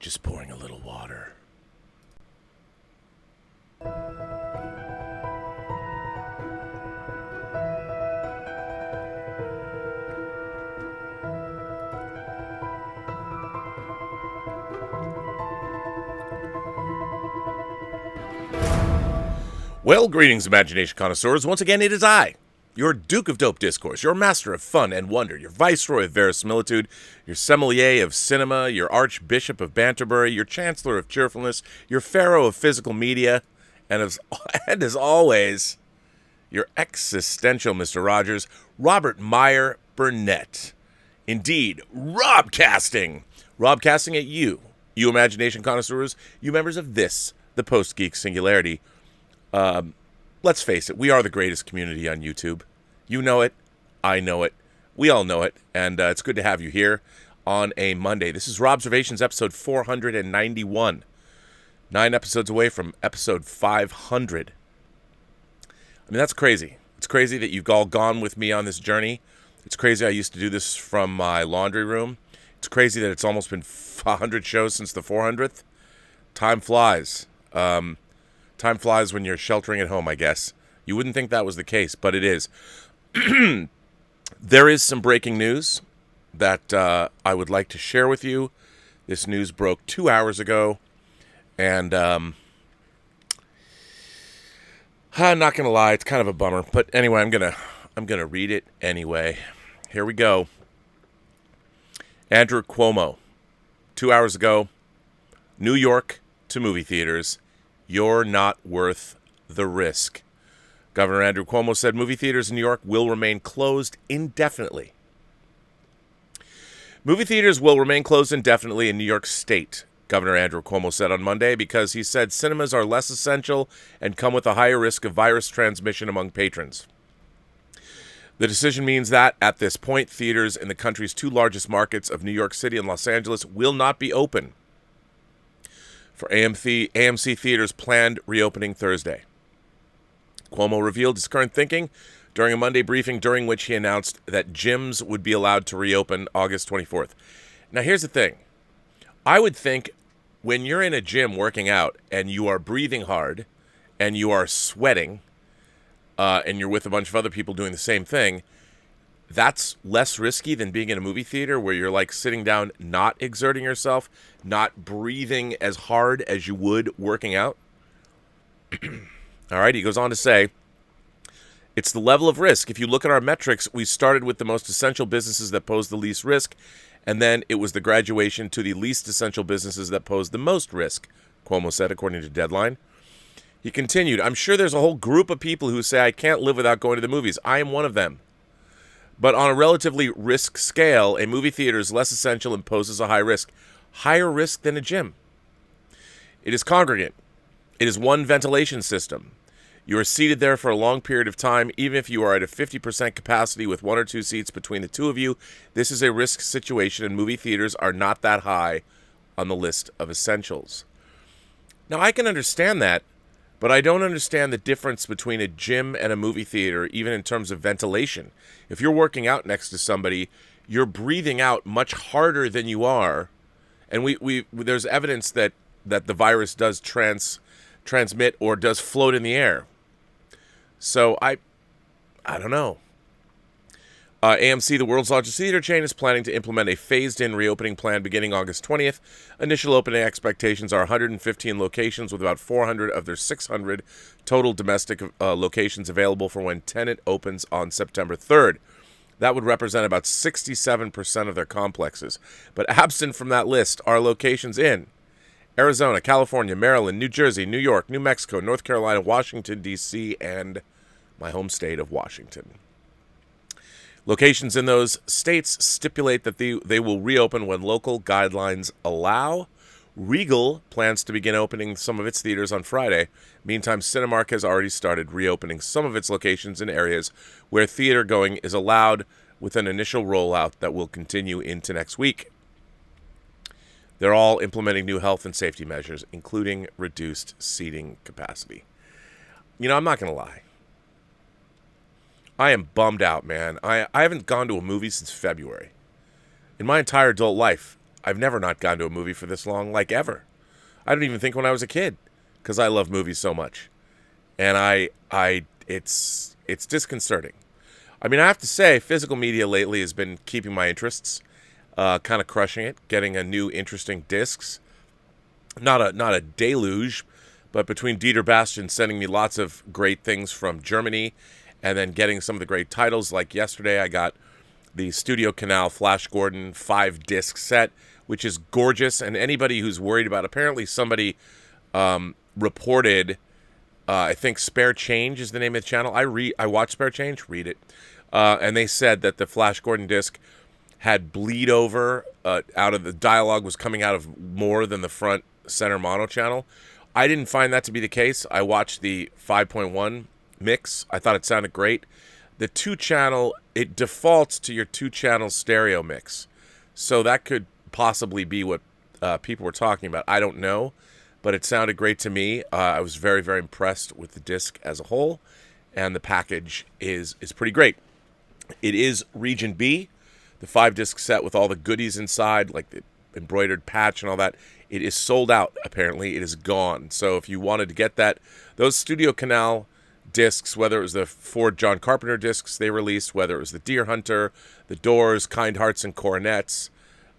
Just pouring a little water. Well, greetings, imagination connoisseurs. Once again, it is I, your Duke of Dope Discourse, your master of fun and wonder, your viceroy of verisimilitude, your sommelier of cinema, your archbishop of Banterbury, your chancellor of cheerfulness, your pharaoh of physical media, and as always, your existential Mr. Rogers, Robert Meyer Burnett. Indeed, Robcasting! Robcasting at you imagination connoisseurs, you members of this, the Post-Geek Singularity. Let's face it, we are the greatest community on YouTube. You know it, I know it, we all know it, and it's good to have you here on a Monday. This is Robservations episode 491. 9 episodes away from episode 500. I mean, that's crazy. It's crazy that you've all gone with me on this journey. It's crazy I used to do this from my laundry room. It's crazy that it's almost been 100 shows since the 400th. Time flies. Time flies when you're sheltering at home, I guess. You wouldn't think that was the case, but it is. There is some breaking news that I would like to share with you. This news broke 2 hours ago, and I'm not gonna lie, it's kind of a bummer. But anyway, I'm gonna read it anyway. Here we go. Andrew Cuomo, 2 hours ago, New York to movie theaters. You're not worth the risk. Governor Andrew Cuomo said movie theaters in New York will remain closed indefinitely. Movie theaters will remain closed indefinitely in New York State, Governor Andrew Cuomo said on Monday, because he said cinemas are less essential and come with a higher risk of virus transmission among patrons. The decision means that, at this point, theaters in the country's two largest markets of New York City and Los Angeles will not be open for AMC Theaters' planned reopening Thursday. Cuomo revealed his current thinking during a Monday briefing during which he announced that gyms would be allowed to reopen August 24th. Now, here's the thing. I would think when you're in a gym working out and you are breathing hard and you are sweating and you're with a bunch of other people doing the same thing, that's less risky than being in a movie theater where you're like sitting down, not exerting yourself, not breathing as hard as you would working out. All right, he goes on to say, it's the level of risk. If you look at our metrics, we started with the most essential businesses that pose the least risk, and then it was the graduation to the least essential businesses that pose the most risk, Cuomo said, according to Deadline. He continued, I'm sure there's a whole group of people who say I can't live without going to the movies. I am one of them. But on a relatively risk scale, a movie theater is less essential and poses a high risk. Higher risk than a gym. It is congregate. It is one ventilation system. You are seated there for a long period of time, even if you are at a 50% capacity with one or two seats between the two of you. This is a risk situation, and movie theaters are not that high on the list of essentials. Now, I can understand that, but I don't understand the difference between a gym and a movie theater, even in terms of ventilation. If you're working out next to somebody, you're breathing out much harder than you are. And there's evidence that the virus does transmit or does float in the air. So I don't know. AMC, the world's largest theater chain, is planning to implement a phased-in reopening plan beginning August 20th. Initial opening expectations are 115 locations with about 400 of their 600 total domestic locations available for when Tenet opens on September 3rd. That would represent about 67% of their complexes. But absent from that list are locations in Arizona, California, Maryland, New Jersey, New York, New Mexico, North Carolina, Washington, D.C., and my home state of Washington. Locations in those states stipulate that they will reopen when local guidelines allow. Regal plans to begin opening some of its theaters on Friday. Meantime, Cinemark has already started reopening some of its locations in areas where theater going is allowed, with an initial rollout that will continue into next week. They're all implementing new health and safety measures, including reduced seating capacity. You know, I'm not going to lie. I am bummed out, man. I haven't gone to a movie since February. In my entire adult life, I've never not gone to a movie for this long, like ever. I don't even think when I was a kid, because I love movies so much. And it's disconcerting. I mean, I have to say, physical media lately has been keeping my interests, kind of crushing it, getting a new interesting discs. Not a deluge, but between Dieter Bastian sending me lots of great things from Germany, and then getting some of the great titles, like yesterday I got the Studio Canal Flash Gordon 5-disc set, which is gorgeous. And anybody who's worried about, apparently somebody reported, I think Spare Change is the name of the channel. I watch Spare Change, read it. And they said that the Flash Gordon disc had bleed over out of the dialogue was coming out of more than the front center mono channel. I didn't find that to be the case. I watched the 5.1 mix. I thought it sounded great. The 2-channel, it defaults to your 2-channel stereo mix. So that could possibly be what people were talking about. I don't know, but it sounded great to me. I was very, very impressed with the disc as a whole, and the package is pretty great. It is Region B, the 5-disc set with all the goodies inside, like the embroidered patch and all that. It is sold out, apparently. It is gone. So if you wanted to get that, those Studio Canal discs, whether it was the 4 John Carpenter discs they released, whether it was the Deer Hunter, the Doors, Kind Hearts and Coronets,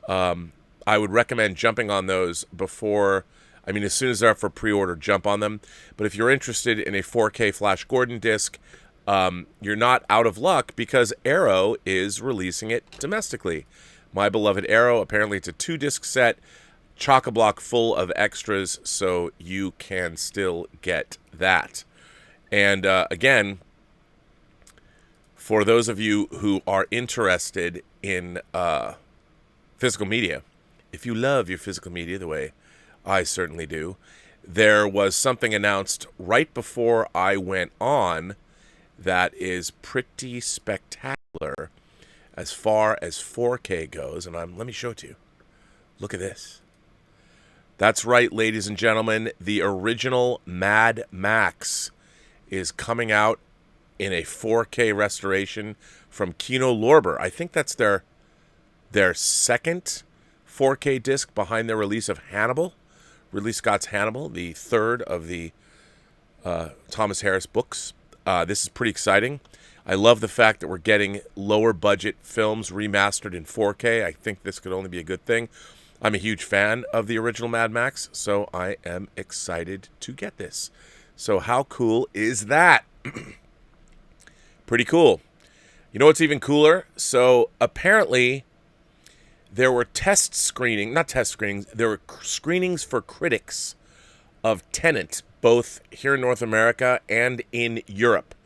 I would recommend jumping on those before, I mean, as soon as they're up for pre-order, jump on them. But if you're interested in a 4K Flash Gordon disc, you're not out of luck, because Arrow is releasing it domestically. My beloved Arrow, apparently it's a 2-disc set, chock-a-block full of extras, so you can still get that. And again, for those of you who are interested in physical media, if you love your physical media the way I certainly do, there was something announced right before I went on that is pretty spectacular as far as 4K goes. And let me show it to you. Look at this. That's right, ladies and gentlemen. The original Mad Max is coming out in a 4K restoration from Kino Lorber. I think that's their second 4K disc behind their release of Hannibal, Ridley Scott's Hannibal, the third of the Thomas Harris books. This is pretty exciting. I love the fact that we're getting lower budget films remastered in 4K. I think this could only be a good thing. I'm a huge fan of the original Mad Max, so I am excited to get this. So how cool is that? Pretty cool. You know what's even cooler? So apparently there were there were screenings for critics of Tenet, both here in North America and in Europe.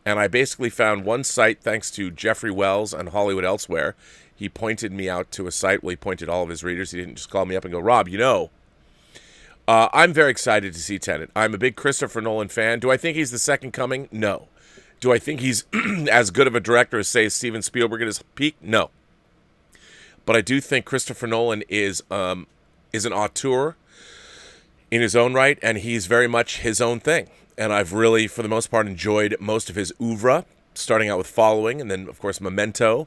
And I basically found one site, thanks to Jeffrey Wells and Hollywood Elsewhere. He pointed me out to a site. Well, he pointed all of his readers. He didn't just call me up and go, Rob, I'm very excited to see Tenet. I'm a big Christopher Nolan fan. Do I think he's the second coming? No. Do I think he's as good of a director as, say, Steven Spielberg at his peak? No. But I do think Christopher Nolan is an auteur in his own right, and he's very much his own thing. And I've really, for the most part, enjoyed most of his oeuvre, starting out with Following, and then, of course, Memento,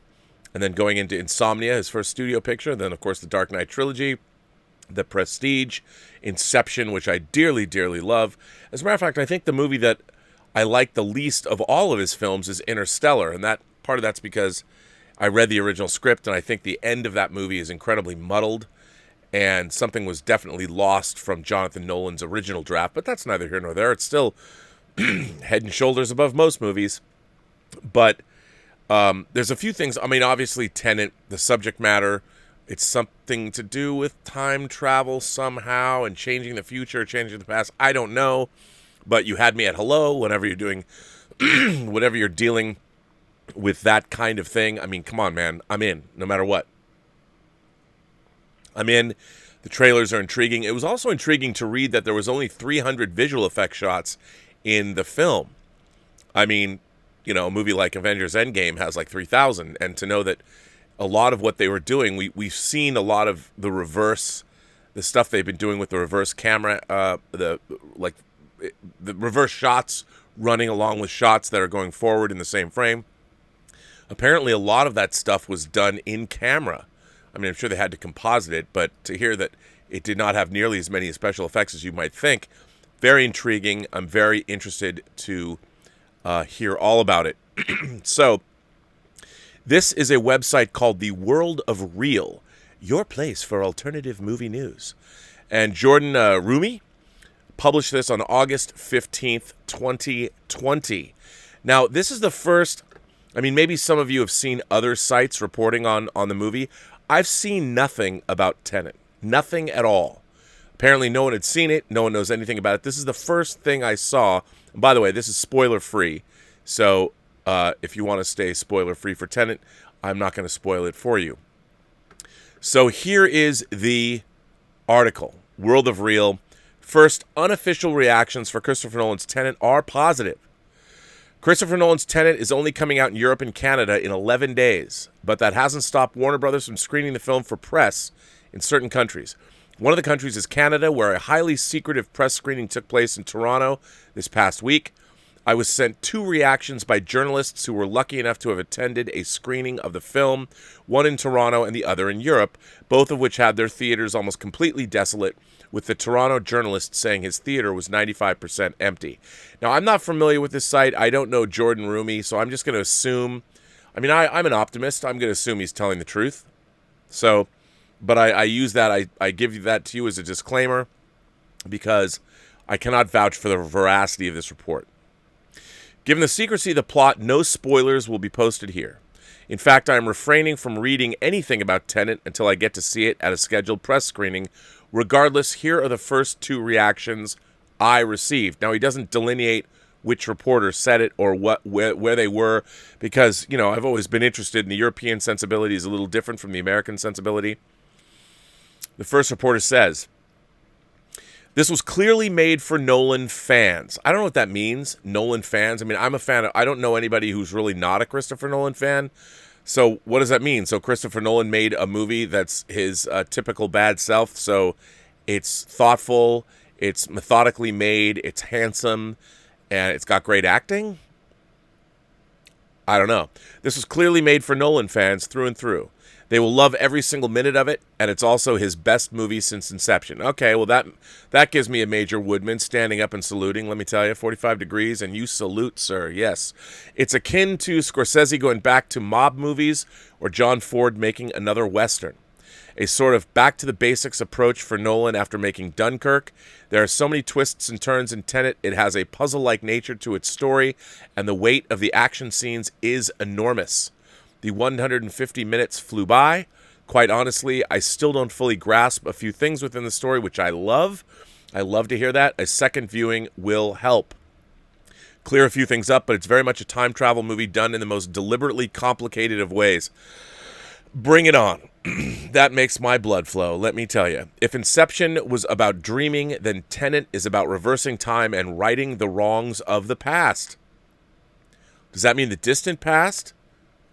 and then going into Insomnia, his first studio picture, and then, of course, the Dark Knight trilogy, The Prestige, Inception, which I dearly, dearly love. As a matter of fact, I think the movie that I like the least of all of his films is Interstellar, and that part of that's because I read the original script, and I think the end of that movie is incredibly muddled, and something was definitely lost from Jonathan Nolan's original draft, but that's neither here nor there. It's still head and shoulders above most movies. But there's a few things. I mean, obviously, Tenet, the subject matter, it's something to do with time travel somehow and changing the future, changing the past. I don't know, but you had me at hello whenever you're doing, whenever you're dealing with that kind of thing. I mean, come on, man. I'm in, no matter what. I'm in. The trailers are intriguing. It was also intriguing to read that there was only 300 visual effect shots in the film. I mean, you know, a movie like Avengers Endgame has like 3,000, and to know that a lot of what they were doing, we've seen a lot of the stuff they've been doing with the reverse camera, the reverse shots running along with shots that are going forward in the same frame. Apparently, a lot of that stuff was done in camera. I mean, I'm sure they had to composite it, but to hear that it did not have nearly as many special effects as you might think, very intriguing. I'm very interested to hear all about it. So, this is a website called The World of Real, your place for alternative movie news. And Jordan Rumi published this on August 15th, 2020. Now, this is the first, I mean, maybe some of you have seen other sites reporting on the movie. I've seen nothing about Tenet. Nothing at all. Apparently, no one had seen it. No one knows anything about it. This is the first thing I saw. And by the way, this is spoiler-free. So, if you want to stay spoiler-free for Tenet, I'm not going to spoil it for you. So, here is the article. World of Real. First, unofficial reactions for Christopher Nolan's Tenet are positive. Christopher Nolan's Tenet is only coming out in Europe and Canada in 11 days, but that hasn't stopped Warner Brothers from screening the film for press in certain countries. One of the countries is Canada, where a highly secretive press screening took place in Toronto this past week. I was sent 2 reactions by journalists who were lucky enough to have attended a screening of the film, one in Toronto and the other in Europe, both of which had their theaters almost completely desolate, with the Toronto journalist saying his theater was 95% empty. Now, I'm not familiar with this site. I don't know Jordan Rumi, so I'm just going to assume, I mean, I'm an optimist. I'm going to assume he's telling the truth. So, but I use that, I give you that to you as a disclaimer, because I cannot vouch for the veracity of this report. Given the secrecy of the plot, no spoilers will be posted here. In fact, I am refraining from reading anything about Tenet until I get to see it at a scheduled press screening. Regardless, here are the first 2 reactions I received. Now, he doesn't delineate which reporter said it or where they were, because, you know, I've always been interested in the European sensibility is a little different from the American sensibility. The first reporter says, "This was clearly made for Nolan fans." I don't know what that means, Nolan fans. I mean, I'm a fan of, I don't know anybody who's really not a Christopher Nolan fan. So what does that mean? So Christopher Nolan made a movie that's his typical bad self. So it's thoughtful, it's methodically made, it's handsome, and it's got great acting? I don't know. This was clearly made for Nolan fans through and through. They will love every single minute of it, and it's also his best movie since Inception. Okay, well, that gives me a major Woodman standing up and saluting, let me tell you. 45 degrees, and you salute, sir, yes. It's akin to Scorsese going back to mob movies or John Ford making another Western. A sort of back-to-the-basics approach for Nolan after making Dunkirk. There are so many twists and turns in Tenet, it has a puzzle-like nature to its story, and the weight of the action scenes is enormous. The 150 minutes flew by. Quite honestly, I still don't fully grasp a few things within the story, which I love. I love to hear that. A second viewing will help clear a few things up, but it's very much a time travel movie done in the most deliberately complicated of ways. Bring it on. That makes my blood flow, let me tell you. If Inception was about dreaming, then Tenet is about reversing time and righting the wrongs of the past. Does that mean the distant past?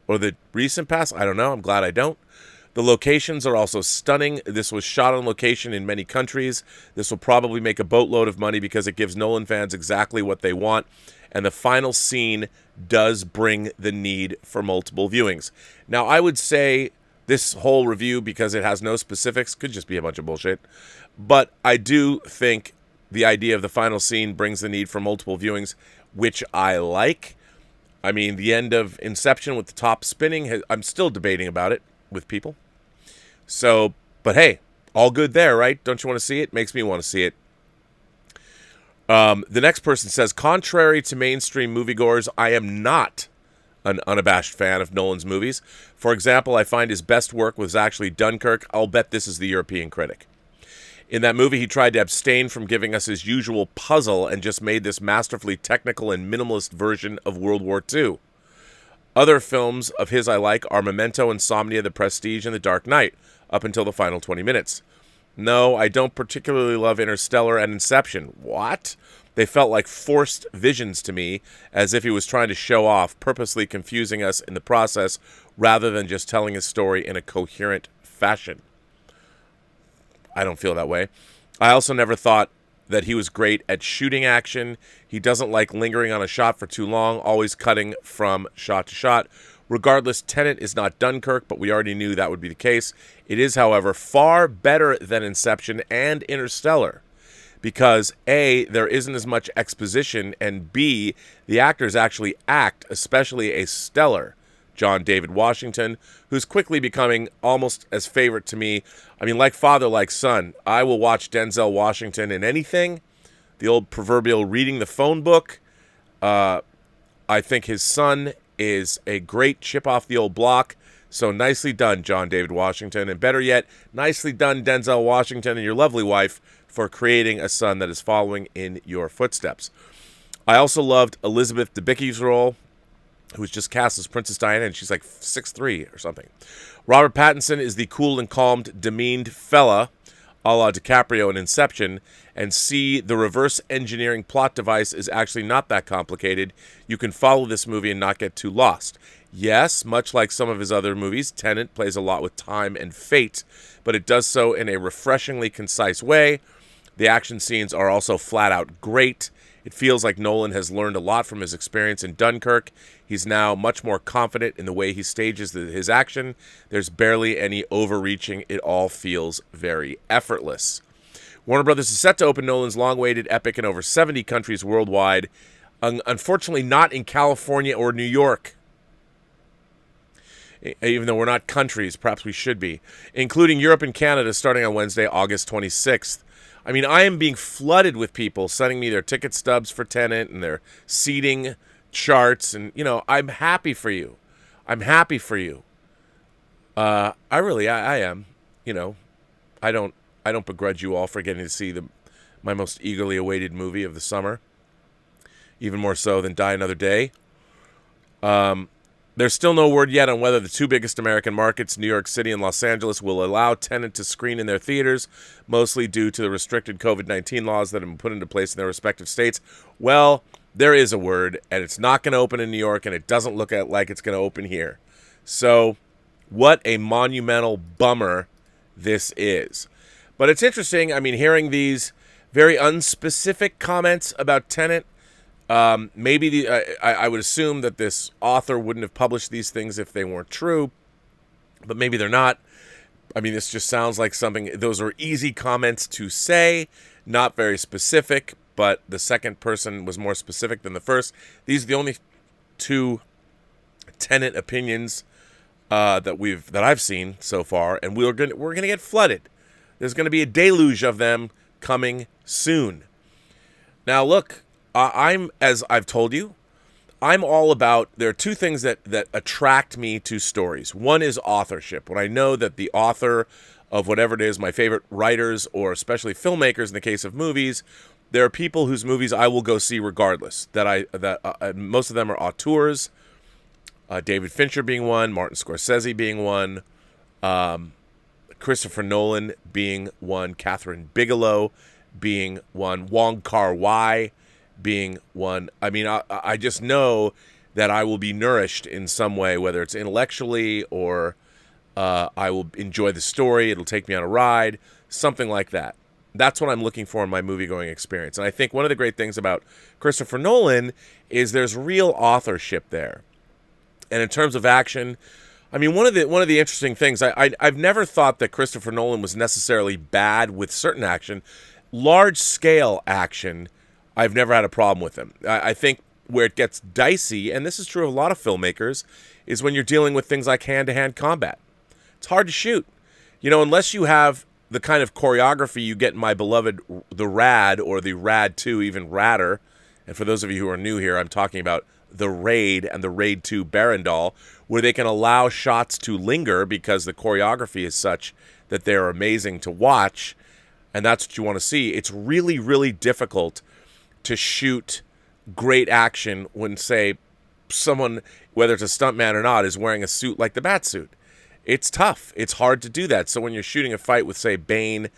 Or the recent past? I don't know. I'm glad I don't. The locations are also stunning. This was shot on location in many countries. This will probably make a boatload of money because it gives Nolan fans exactly what they want. And the final scene does bring the need for multiple viewings. Now, I would say this whole review, because it has no specifics, could just be a bunch of bullshit. But I do think the idea of the final scene brings the need for multiple viewings, which I like. I mean, the end of Inception with the top spinning, I'm still debating about it with people. So, but hey, all good there, right? Don't you want to see it? Makes me want to see it. The next person says, contrary to mainstream moviegoers, I am not an unabashed fan of Nolan's movies. For example, I find his best work was actually Dunkirk. I'll bet this is the European critic. In that movie, he tried to abstain from giving us his usual puzzle and just made this masterfully technical and minimalist version of World War II. Other films of his I like are Memento, Insomnia, The Prestige, and The Dark Knight, up until the final 20 minutes. No, I don't particularly love Interstellar and Inception. What? They felt like forced visions to me, as if he was trying to show off, purposely confusing us in the process, rather than just telling his story in a coherent fashion. I don't feel that way. I also never thought that he was great at shooting action. He doesn't like lingering on a shot for too long, always cutting from shot to shot. Regardless, Tenet is not Dunkirk, but we already knew that would be the case. It is, however, far better than Inception and Interstellar because A, there isn't as much exposition, and B, the actors actually act, especially a stellar John David Washington, who's quickly becoming almost as favorite to me. I mean, like father, like son. I will watch Denzel Washington in anything. The old proverbial reading the phone book. I think his son is a great chip off the old block. So nicely done, John David Washington. And better yet, nicely done, Denzel Washington and your lovely wife for creating a son that is following in your footsteps. I also loved Elizabeth Debicki's role, who was just cast as Princess Diana, and she's like 6'3" or something. Robert Pattinson is the cool and calmed, demeaned fella, a la DiCaprio in Inception, and C, the reverse engineering plot device is actually not that complicated. You can follow this movie and not get too lost. Yes, much like some of his other movies, Tenet plays a lot with time and fate, but it does so in a refreshingly concise way. The action scenes are also flat out great. It feels like Nolan has learned a lot from his experience in Dunkirk. He's now much more confident in the way he stages his action. There's barely any overreaching. It all feels very effortless. Warner Brothers is set to open Nolan's long-awaited epic in over 70 countries worldwide. Unfortunately, not in California or New York. Even though we're not countries, perhaps we should be. Including Europe and Canada starting on Wednesday, August 26th. I mean, I am being flooded with people sending me their ticket stubs for Tenet and their seating charts. And, you know, I'm happy for you. I'm happy for you. I am. You know, I don't begrudge you all for getting to see my most eagerly awaited movie of the summer. Even more so than Die Another Day. There's still no word yet on whether the two biggest American markets, New York City and Los Angeles, will allow Tenet to screen in their theaters, mostly due to the restricted COVID-19 laws that have been put into place in their respective states. Well, there is a word, and it's not going to open in New York, and it doesn't look like it's going to open here. So, what a monumental bummer this is. But it's interesting, I mean, hearing these very unspecific comments about Tenet. Maybe I would assume that this author wouldn't have published these things if they weren't true, but maybe they're not. I mean, this just sounds like something, those are easy comments to say, not very specific, but the second person was more specific than the first. These are the only two Tenet opinions that I've seen so far, and we're gonna get flooded. There's gonna be a deluge of them coming soon. Now, look. As I've told you, I'm all about, there are two things that attract me to stories. One is authorship. When I know that the author of whatever it is, my favorite writers or especially filmmakers in the case of movies, there are people whose movies I will go see regardless. Most of them are auteurs, David Fincher being one, Martin Scorsese being one, Christopher Nolan being one, Catherine Bigelow being one, Wong Kar-wai being one. I mean, I just know that I will be nourished in some way, whether it's intellectually or I will enjoy the story. It'll take me on a ride, something like that. That's what I'm looking for in my movie-going experience. And I think one of the great things about Christopher Nolan is there's real authorship there. And in terms of action, I mean, one of the interesting things, I've never thought that Christopher Nolan was necessarily bad with certain action. Large-scale action, I've never had a problem with him. I think where it gets dicey, and this is true of a lot of filmmakers, is when you're dealing with things like hand-to-hand combat. It's hard to shoot. You know, unless you have the kind of choreography you get in my beloved The Rad or the Rad 2, even Radder. And for those of you who are new here, I'm talking about The Raid and the Raid 2 Barandal, where they can allow shots to linger because the choreography is such that they're amazing to watch, and that's what you want to see. It's really, really difficult to shoot great action when, say, someone, whether it's a stuntman or not, is wearing a suit like the Batsuit. It's tough. It's hard to do that. So when you're shooting a fight with, say, Bane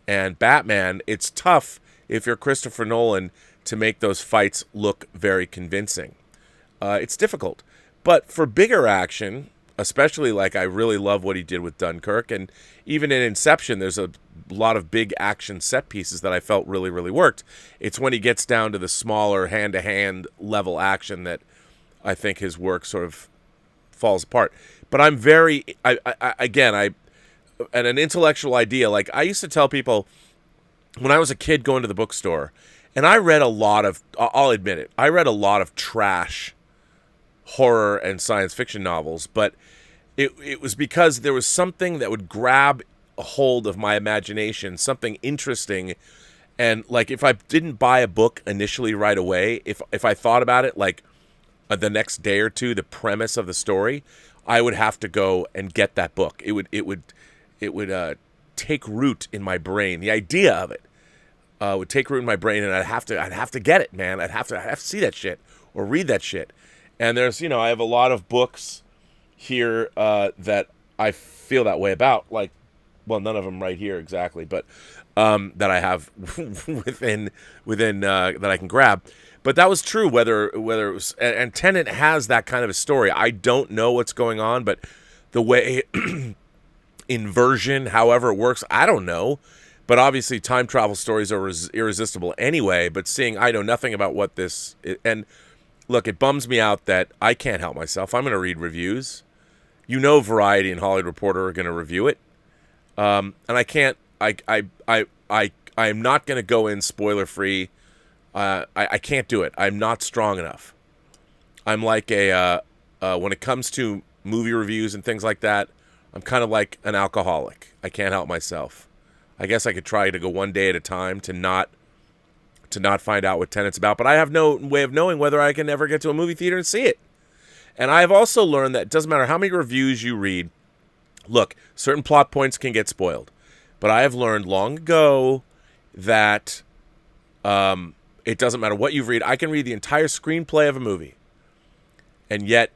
and Batman, it's tough if you're Christopher Nolan to make those fights look very convincing. It's difficult. But for bigger action, especially like I really love what he did with Dunkirk, and even in Inception, there's a lot of big action set pieces that I felt really, really worked. It's when he gets down to the smaller hand-to-hand level action that I think his work sort of falls apart. But I'm very, and an intellectual idea. Like, I used to tell people when I was a kid going to the bookstore, and I read a lot of, I'll admit it, I read a lot of trash horror and science fiction novels, but it was because there was something that would grab a hold of my imagination, something interesting. And like, if I didn't buy a book initially right away, if I thought about it like the next day or two, the premise of the story, I would have to go and get that book. It would take root in my brain. The idea of it would take root in my brain, and I'd have to get it, man. I'd have to see that shit or read that shit. And there's, I have a lot of books here that I feel that way about. Like, well, none of them right here exactly, but that I have within that I can grab. But that was true whether it was, and Tenet has that kind of a story. I don't know what's going on, but the way inversion, however it works, I don't know. But obviously time travel stories are irresistible anyway. But I know nothing about what this, and look, it bums me out that I can't help myself. I'm going to read reviews. Variety and Hollywood Reporter are going to review it. And I can't, I'm not going to go in spoiler free. I can't do it. I'm not strong enough. I'm like when it comes to movie reviews and things like that, I'm kind of like an alcoholic. I can't help myself. I guess I could try to go one day at a time to not find out what Tenet's about, but I have no way of knowing whether I can ever get to a movie theater and see it. And I have also learned that it doesn't matter how many reviews you read. Look, certain plot points can get spoiled, but I have learned long ago that it doesn't matter what you read. I can read the entire screenplay of a movie, and yet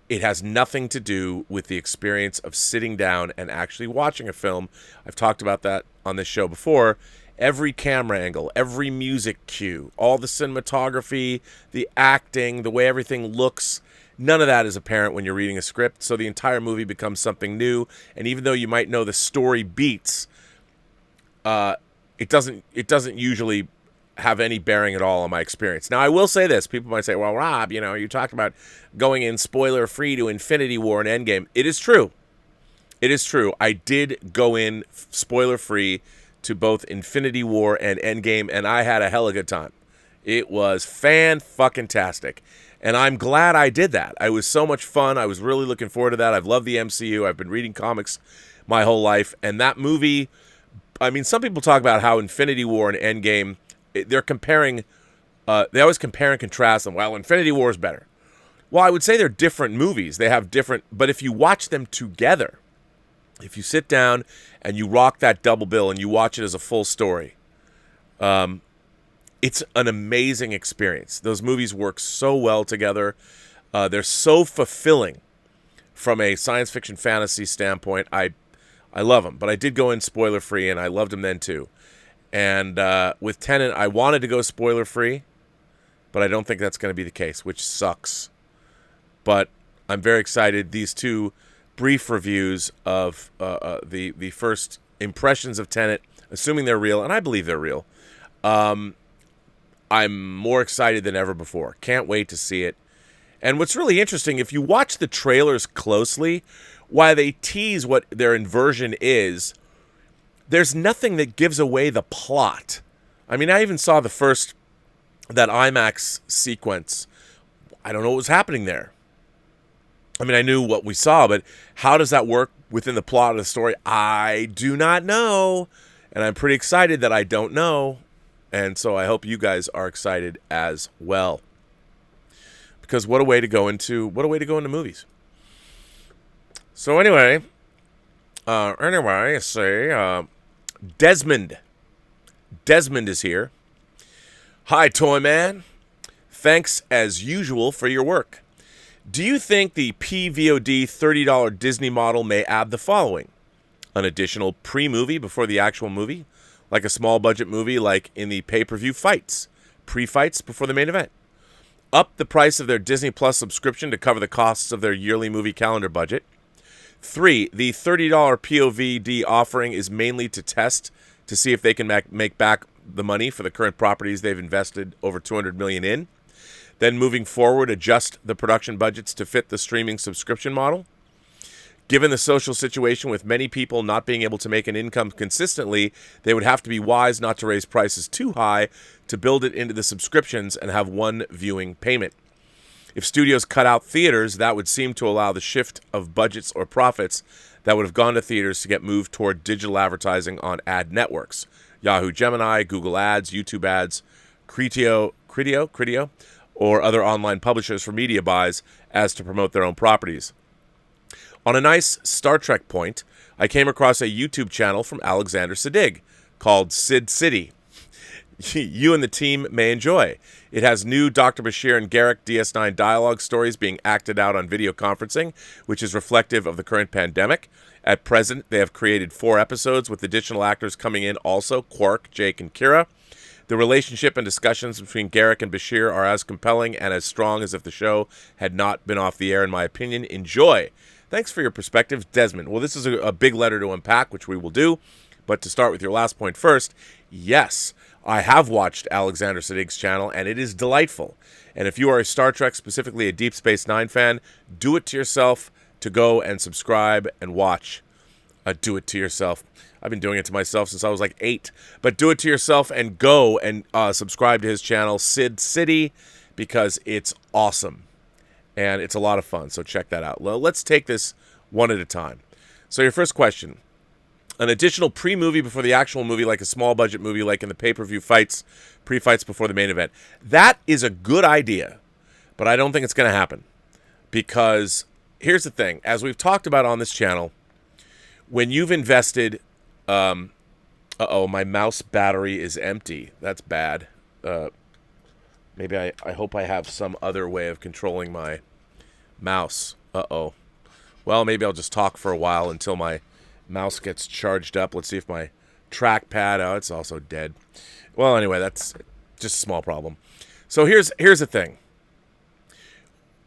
it has nothing to do with the experience of sitting down and actually watching a film. I've talked about that on this show before. Every camera angle, every music cue, all the cinematography, the acting, the way everything looks, none of that is apparent when you're reading a script. So the entire movie becomes something new. And even though you might know the story beats, it doesn't usually have any bearing at all on my experience. Now, I will say this. People might say, well, Rob, you talked about going in spoiler-free to Infinity War and Endgame. It is true. It is true. I did go in spoiler-free to both Infinity War and Endgame, and I had a hell of a good time. It was fan-fucking-tastic. And I'm glad I did that. It was so much fun. I was really looking forward to that. I've loved the MCU. I've been reading comics my whole life. And that movie, I mean, some people talk about how Infinity War and Endgame, they're comparing, they always compare and contrast them. Well, Infinity War is better. Well, I would say they're different movies. They have different, but if you watch them together, if you sit down and you rock that double bill and you watch it as a full story, it's an amazing experience. Those movies work so well together. They're so fulfilling from a science fiction fantasy standpoint. I love them, but I did go in spoiler free, and I loved them then too. And with Tenet, I wanted to go spoiler free, but I don't think that's going to be the case, which sucks. But I'm very excited. These two brief reviews of the first impressions of Tenet, assuming they're real, and I believe they're real. I'm more excited than ever before. Can't wait to see it. And what's really interesting, if you watch the trailers closely, while they tease what their inversion is, there's nothing that gives away the plot. I mean, I even saw that IMAX sequence. I don't know what was happening there. I mean, I knew what we saw, but how does that work within the plot of the story? I do not know. And I'm pretty excited that I don't know. And so I hope you guys are excited as well. Because what a way to go into movies. So anyway, Desmond is here. Hi, Toy Man. Thanks as usual for your work. Do you think the PVOD $30 Disney model may add the following? An additional pre-movie before the actual movie? Like a small budget movie like in the pay-per-view fights. Pre-fights before the main event. Up the price of their Disney Plus subscription to cover the costs of their yearly movie calendar budget. 3. The $30 POVD offering is mainly to test to see if they can make back the money for the current properties they've invested over $200 million in. then moving forward, adjust the production budgets to fit the streaming subscription model. Given the social situation with many people not being able to make an income consistently, they would have to be wise not to raise prices too high to build it into the subscriptions and have one viewing payment. If studios cut out theaters, that would seem to allow the shift of budgets or profits that would have gone to theaters to get moved toward digital advertising on ad networks. Yahoo Gemini, Google Ads, YouTube Ads, Criteo, or other online publishers for media buys as to promote their own properties. On a nice Star Trek point, I came across a YouTube channel from Alexander Siddig called Sid City. You and the team may enjoy. It has new Dr. Bashir and Garak DS9 dialogue stories being acted out on video conferencing, which is reflective of the current pandemic. At present, they have created 4 episodes with additional actors coming in also, Quark, Jake, and Kira. The relationship and discussions between Garak and Bashir are as compelling and as strong as if the show had not been off the air, in my opinion. Enjoy. Thanks for your perspective, Desmond. Well, this is a big letter to unpack, which we will do. But to start with your last point first, yes, I have watched Alexander Siddig's channel, and it is delightful. And if you are a Star Trek, specifically a Deep Space Nine fan, do it to yourself to go and subscribe and watch. Do it to yourself. I've been doing it to myself since I was like 8. But do it to yourself and go and subscribe to his channel, Sid City, because it's awesome. And it's a lot of fun, so check that out. Well, let's take this one at a time. So your first question. An additional pre-movie before the actual movie, like a small-budget movie, like in the pay-per-view fights, pre-fights before the main event. That is a good idea, but I don't think it's going to happen. Because here's the thing. As we've talked about on this channel, when you've invested... my mouse battery is empty. That's bad. Maybe I hope I have some other way of controlling my mouse. Well, maybe I'll just talk for a while until my mouse gets charged up. Let's see if my trackpad... Oh, it's also dead. Well, anyway, that's just a small problem. So here's the thing.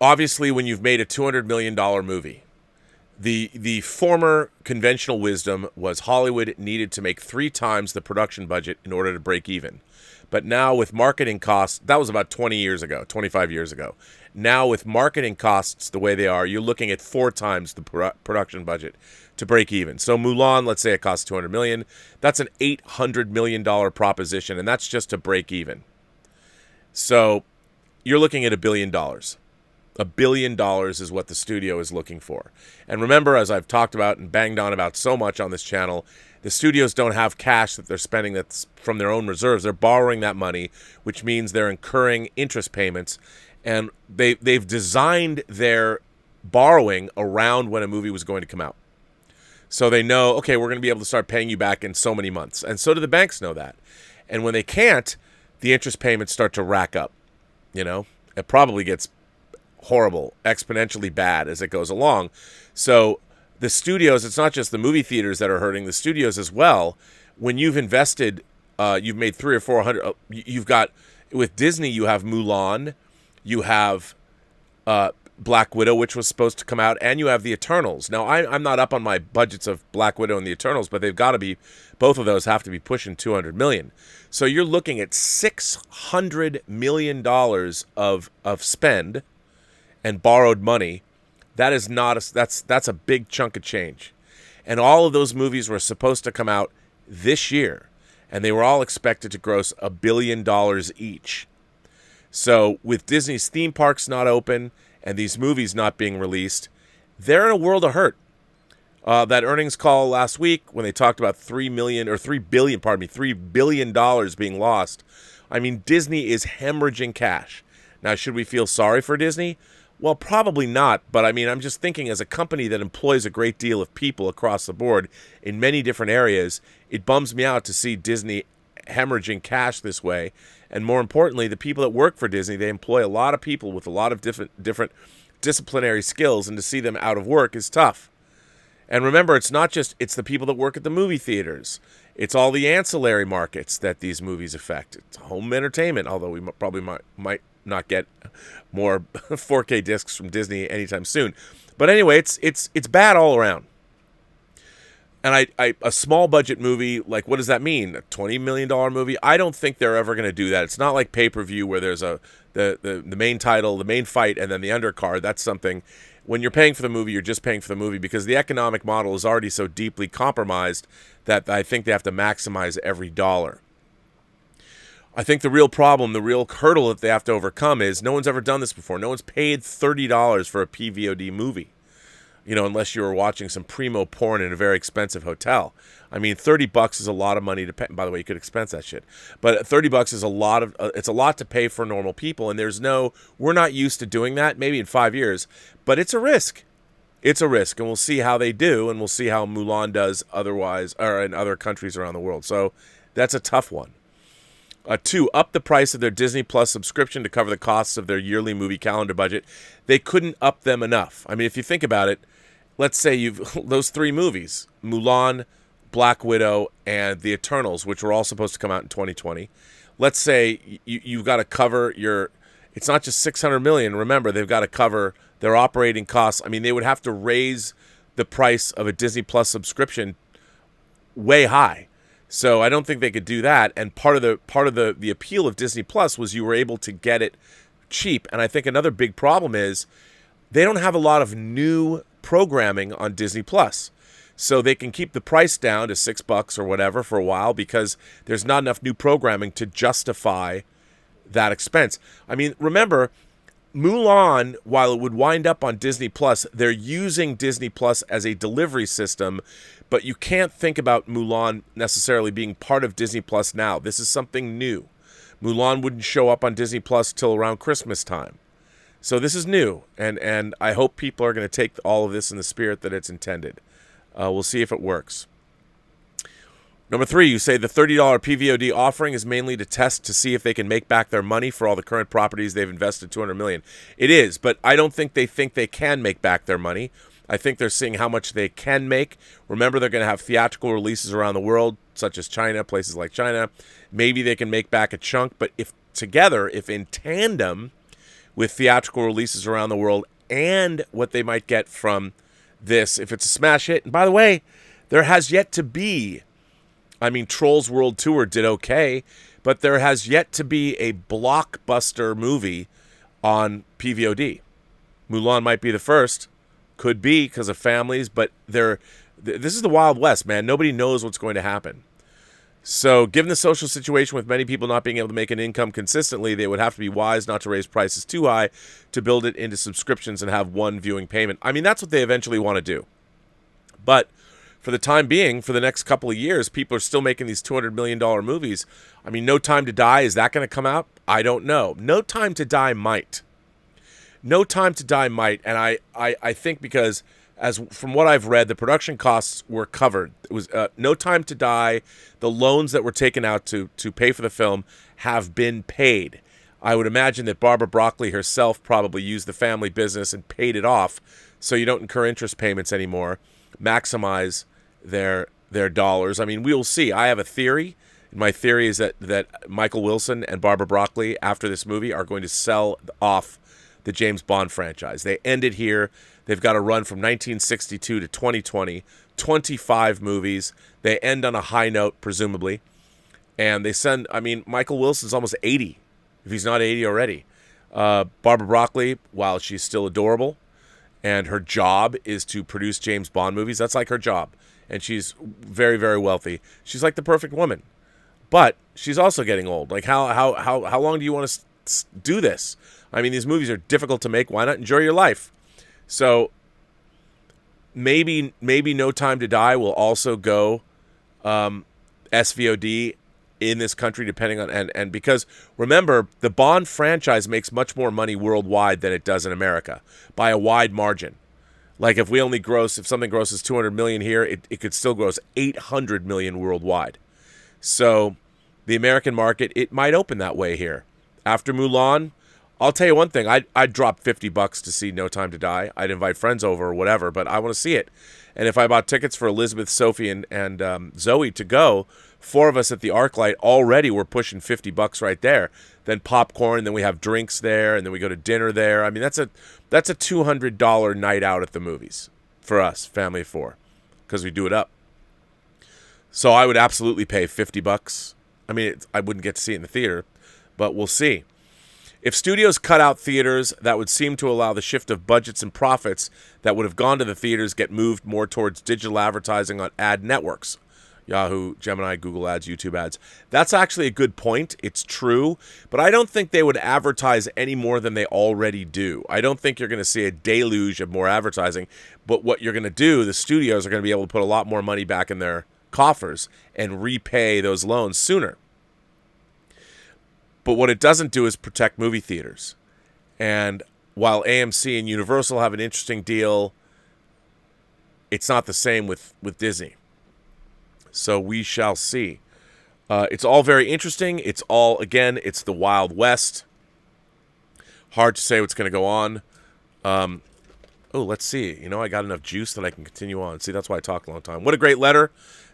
Obviously, when you've made a $200 million movie, the former conventional wisdom was Hollywood needed to make 3 times the production budget in order to break even. But now with marketing costs, that was about 25 years ago. Now with marketing costs the way they are, you're looking at 4 times the production budget to break even. So Mulan, let's say it costs $200 million. That's an $800 million proposition, and that's just to break even. So you're looking at $1 billion. $1 billion is what the studio is looking for. And remember, as I've talked about and banged on about so much on this channel, the studios don't have cash that they're spending that's from their own reserves. They're borrowing that money, which means they're incurring interest payments. And they've designed their borrowing around when a movie was going to come out. So they know, okay, we're going to be able to start paying you back in so many months. And so do the banks know that. And when they can't, the interest payments start to rack up. You know, it probably gets horrible, exponentially bad as it goes along. So the studios, it's not just the movie theaters that are hurting, the studios as well. When you've invested, you've made 300 or 400, you've got, with Disney, you have Mulan, you have Black Widow, which was supposed to come out, and you have the Eternals. Now, I'm not up on my budgets of Black Widow and the Eternals, but they've got to be, both of those have to be pushing $200 million. So you're looking at $600 million of spend and borrowed money. That is not that's a big chunk of change. And all of those movies were supposed to come out this year, and they were all expected to gross $1 billion each. So with Disney's theme parks not open and these movies not being released, they're in a world of hurt. That earnings call last week when they talked about $3 billion being lost. I mean, Disney is hemorrhaging cash. Now, should we feel sorry for Disney? Well, probably not, but I mean, I'm just thinking as a company that employs a great deal of people across the board in many different areas, it bums me out to see Disney hemorrhaging cash this way. And more importantly, the people that work for Disney, they employ a lot of people with a lot of different disciplinary skills, and to see them out of work is tough. And remember, it's the people that work at the movie theaters. It's all the ancillary markets that these movies affect. It's home entertainment, although we probably might not get more 4K discs from Disney anytime soon. But anyway, it's bad all around. And a small budget movie, like, what does that mean? A $20 million movie? I don't think they're ever going to do that. It's not like pay-per-view where there's a the main title, the main fight, and then the undercard. That's something. When you're paying for the movie, you're just paying for the movie because the economic model is already so deeply compromised that I think they have to maximize every dollar. I think the real problem, the real hurdle that they have to overcome is no one's ever done this before. No one's paid $30 for a PVOD movie, unless you were watching some primo porn in a very expensive hotel. I mean, $30 is a lot of money to pay. By the way, you could expense that shit. But $30 is it's a lot to pay for normal people. And we're not used to doing that, maybe in 5 years, but it's a risk. It's a risk. And we'll see how they do. And we'll see how Mulan does otherwise, or in other countries around the world. So that's a tough one. 2, up the price of their Disney Plus subscription to cover the costs of their yearly movie calendar budget. They couldn't up them enough. I mean, if you think about it, let's say those 3 movies, Mulan, Black Widow, and The Eternals, which were all supposed to come out in 2020. Let's say you've got to cover it's not just $600 million. Remember, they've got to cover their operating costs. I mean, they would have to raise the price of a Disney Plus subscription way high. So I don't think they could do that. And part of the appeal of Disney Plus was you were able to get it cheap. And I think another big problem is they don't have a lot of new programming on Disney Plus. So they can keep the price down to $6 or whatever for a while because there's not enough new programming to justify that expense. I mean, remember, Mulan, while it would wind up on Disney Plus, they're using Disney Plus as a delivery system, but you can't think about Mulan necessarily being part of Disney Plus now. This is something new. Mulan wouldn't show up on Disney Plus till around Christmas time. So this is new, and I hope people are going to take all of this in the spirit that it's intended. We'll see if it works. Number 3, you say the $30 PVOD offering is mainly to test to see if they can make back their money for all the current properties they've invested $200 million. It is, but I don't think they can make back their money. I think they're seeing how much they can make. Remember, they're going to have theatrical releases around the world, such as China, places like China. Maybe they can make back a chunk, but if in tandem with theatrical releases around the world and what they might get from this, if it's a smash hit, and by the way, there has yet to be, Trolls World Tour did okay, but there has yet to be a blockbuster movie on PVOD. Mulan might be the first, could be because of families, but this is the Wild West, man. Nobody knows what's going to happen. So given the social situation with many people not being able to make an income consistently, they would have to be wise not to raise prices too high to build it into subscriptions and have one viewing payment. That's what they eventually want to do. But for the time being, for the next couple of years, people are still making these $200 million movies. No Time to Die, is that going to come out? I don't know. No Time to Die might. No Time to Die might, and I think because from what I've read, the production costs were covered. It was No Time to Die. The loans that were taken out to pay for the film have been paid. I would imagine that Barbara Broccoli herself probably used the family business and paid it off, so you don't incur interest payments anymore. Maximize their dollars. We'll see. I have a theory. My theory is that Michael Wilson and Barbara Broccoli, after this movie, are going to sell off the James Bond franchise. They ended here. They've got a run from 1962 to 2020, 25 movies. They end on a high note, presumably. And they send, Michael Wilson's almost 80, if he's not 80 already. Barbara Broccoli, while she's still adorable, and her job is to produce James Bond movies, that's like her job. And she's very, very wealthy. She's like the perfect woman. But she's also getting old. Like, how long do you want to do this? These movies are difficult to make. Why not enjoy your life? So maybe No Time to Die will also go SVOD in this country, depending on and because remember, the Bond franchise makes much more money worldwide than it does in America by a wide margin. Like if something grosses 200 million here, it could still gross 800 million worldwide. So the American market, it might open that way here. After Mulan, I'll tell you one thing. I'd drop $50 to see No Time to Die. I'd invite friends over or whatever, but I want to see it. And if I bought tickets for Elizabeth, Sophie, and Zoe to go, 4 of us at the ArcLight already were pushing $50 right there. Then popcorn, then we have drinks there, and then we go to dinner there. That's a $200 night out at the movies for us, family of 4, because we do it up. So I would absolutely pay $50. I wouldn't get to see it in the theater, but we'll see. If studios cut out theaters, that would seem to allow the shift of budgets and profits that would have gone to the theaters get moved more towards digital advertising on ad networks. Yahoo, Gemini, Google Ads, YouTube Ads. That's actually a good point. It's true. But I don't think they would advertise any more than they already do. I don't think you're going to see a deluge of more advertising. But what you're going to do, the studios are going to be able to put a lot more money back in their coffers and repay those loans sooner. But what it doesn't do is protect movie theaters. And while AMC and Universal have an interesting deal, it's not the same with Disney. So we shall see. It's all very interesting. It's the Wild West. Hard to say what's going to go on. Let's see. I got enough juice that I can continue on. See, that's why I talk a long time. What a great letter.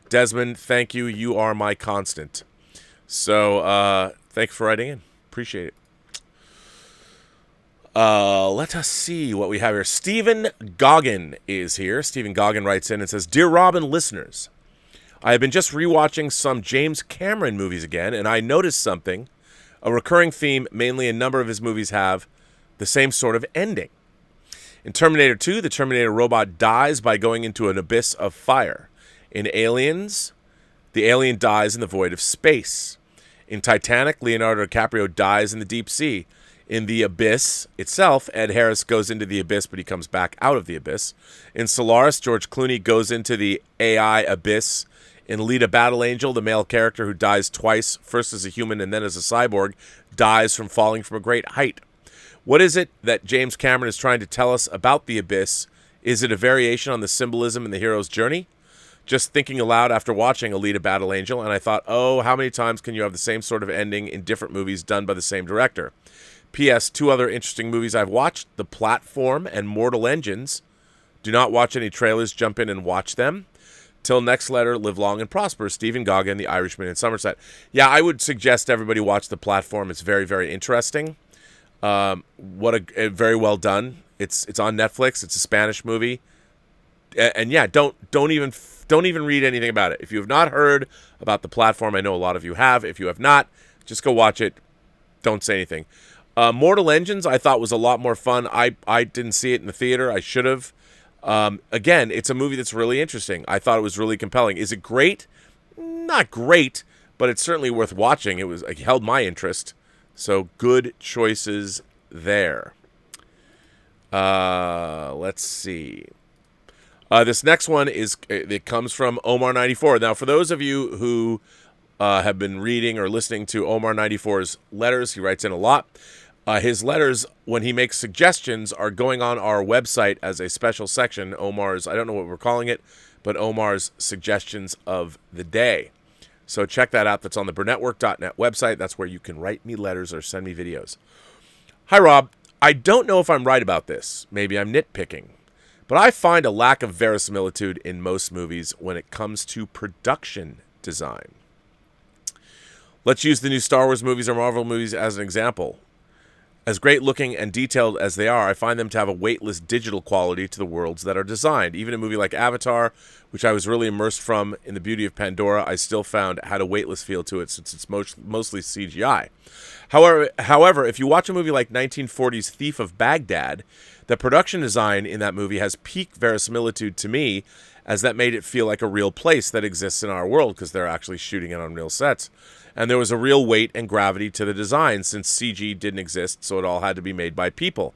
Desmond, thank you. You are my constant. So, thanks for writing in. Appreciate it. Let us see what we have here. Stephen Goggin is here. Stephen Goggin writes in and says, Dear Robin listeners, I have been just rewatching some James Cameron movies again, and I noticed something. A recurring theme, mainly a number of his movies have the same sort of ending. In Terminator 2, the Terminator robot dies by going into an abyss of fire. In Aliens, the alien dies in the void of space. In Titanic, Leonardo DiCaprio dies in the deep sea. In The Abyss itself, Ed Harris goes into the abyss, but he comes back out of the abyss. In Solaris, George Clooney goes into the AI abyss. In Alita Battle Angel, the male character who dies twice, first as a human and then as a cyborg, dies from falling from a great height. What is it that James Cameron is trying to tell us about the abyss? Is it a variation on the symbolism in the hero's journey? Just thinking aloud after watching Alita Battle Angel, and I thought, how many times can you have the same sort of ending in different movies done by the same director? P.S. Two other interesting movies I've watched, The Platform and Mortal Engines. Do not watch any trailers, jump in and watch them. Till next letter, live long and prosper. Stephen Goggin, The Irishman in Somerset. Yeah, I would suggest everybody watch The Platform. It's very, very interesting. Very well done. It's on Netflix. It's a Spanish movie. And yeah, don't even read anything about it. If you have not heard about The Platform, I know a lot of you have. If you have not, just go watch it. Don't say anything. Mortal Engines, I thought was a lot more fun. I didn't see it in the theater. I should have. Again, it's a movie that's really interesting. I thought it was really compelling. Is it great? Not great, but it's certainly worth watching. It held my interest. So good choices there. Let's see. This next one it comes from Omar94. Now, for those of you who have been reading or listening to Omar94's letters, he writes in a lot. His letters, when he makes suggestions, are going on our website as a special section. Omar's, I don't know what we're calling it, but Omar's Suggestions of the Day. So check that out. That's on the Burnettwork.net website. That's where you can write me letters or send me videos. Hi, Rob. I don't know if I'm right about this. Maybe I'm nitpicking. But I find a lack of verisimilitude in most movies when it comes to production design. Let's use the new Star Wars movies or Marvel movies as an example. As great looking and detailed as they are, I find them to have a weightless digital quality to the worlds that are designed. Even a movie like Avatar, which I was really immersed from in the beauty of Pandora, I still found had a weightless feel to it since it's mostly CGI. However, if you watch a movie like 1940's Thief of Baghdad, the production design in that movie has peak verisimilitude to me, as that made it feel like a real place that exists in our world because they're actually shooting it on real sets. And there was a real weight and gravity to the design since CG didn't exist, so it all had to be made by people.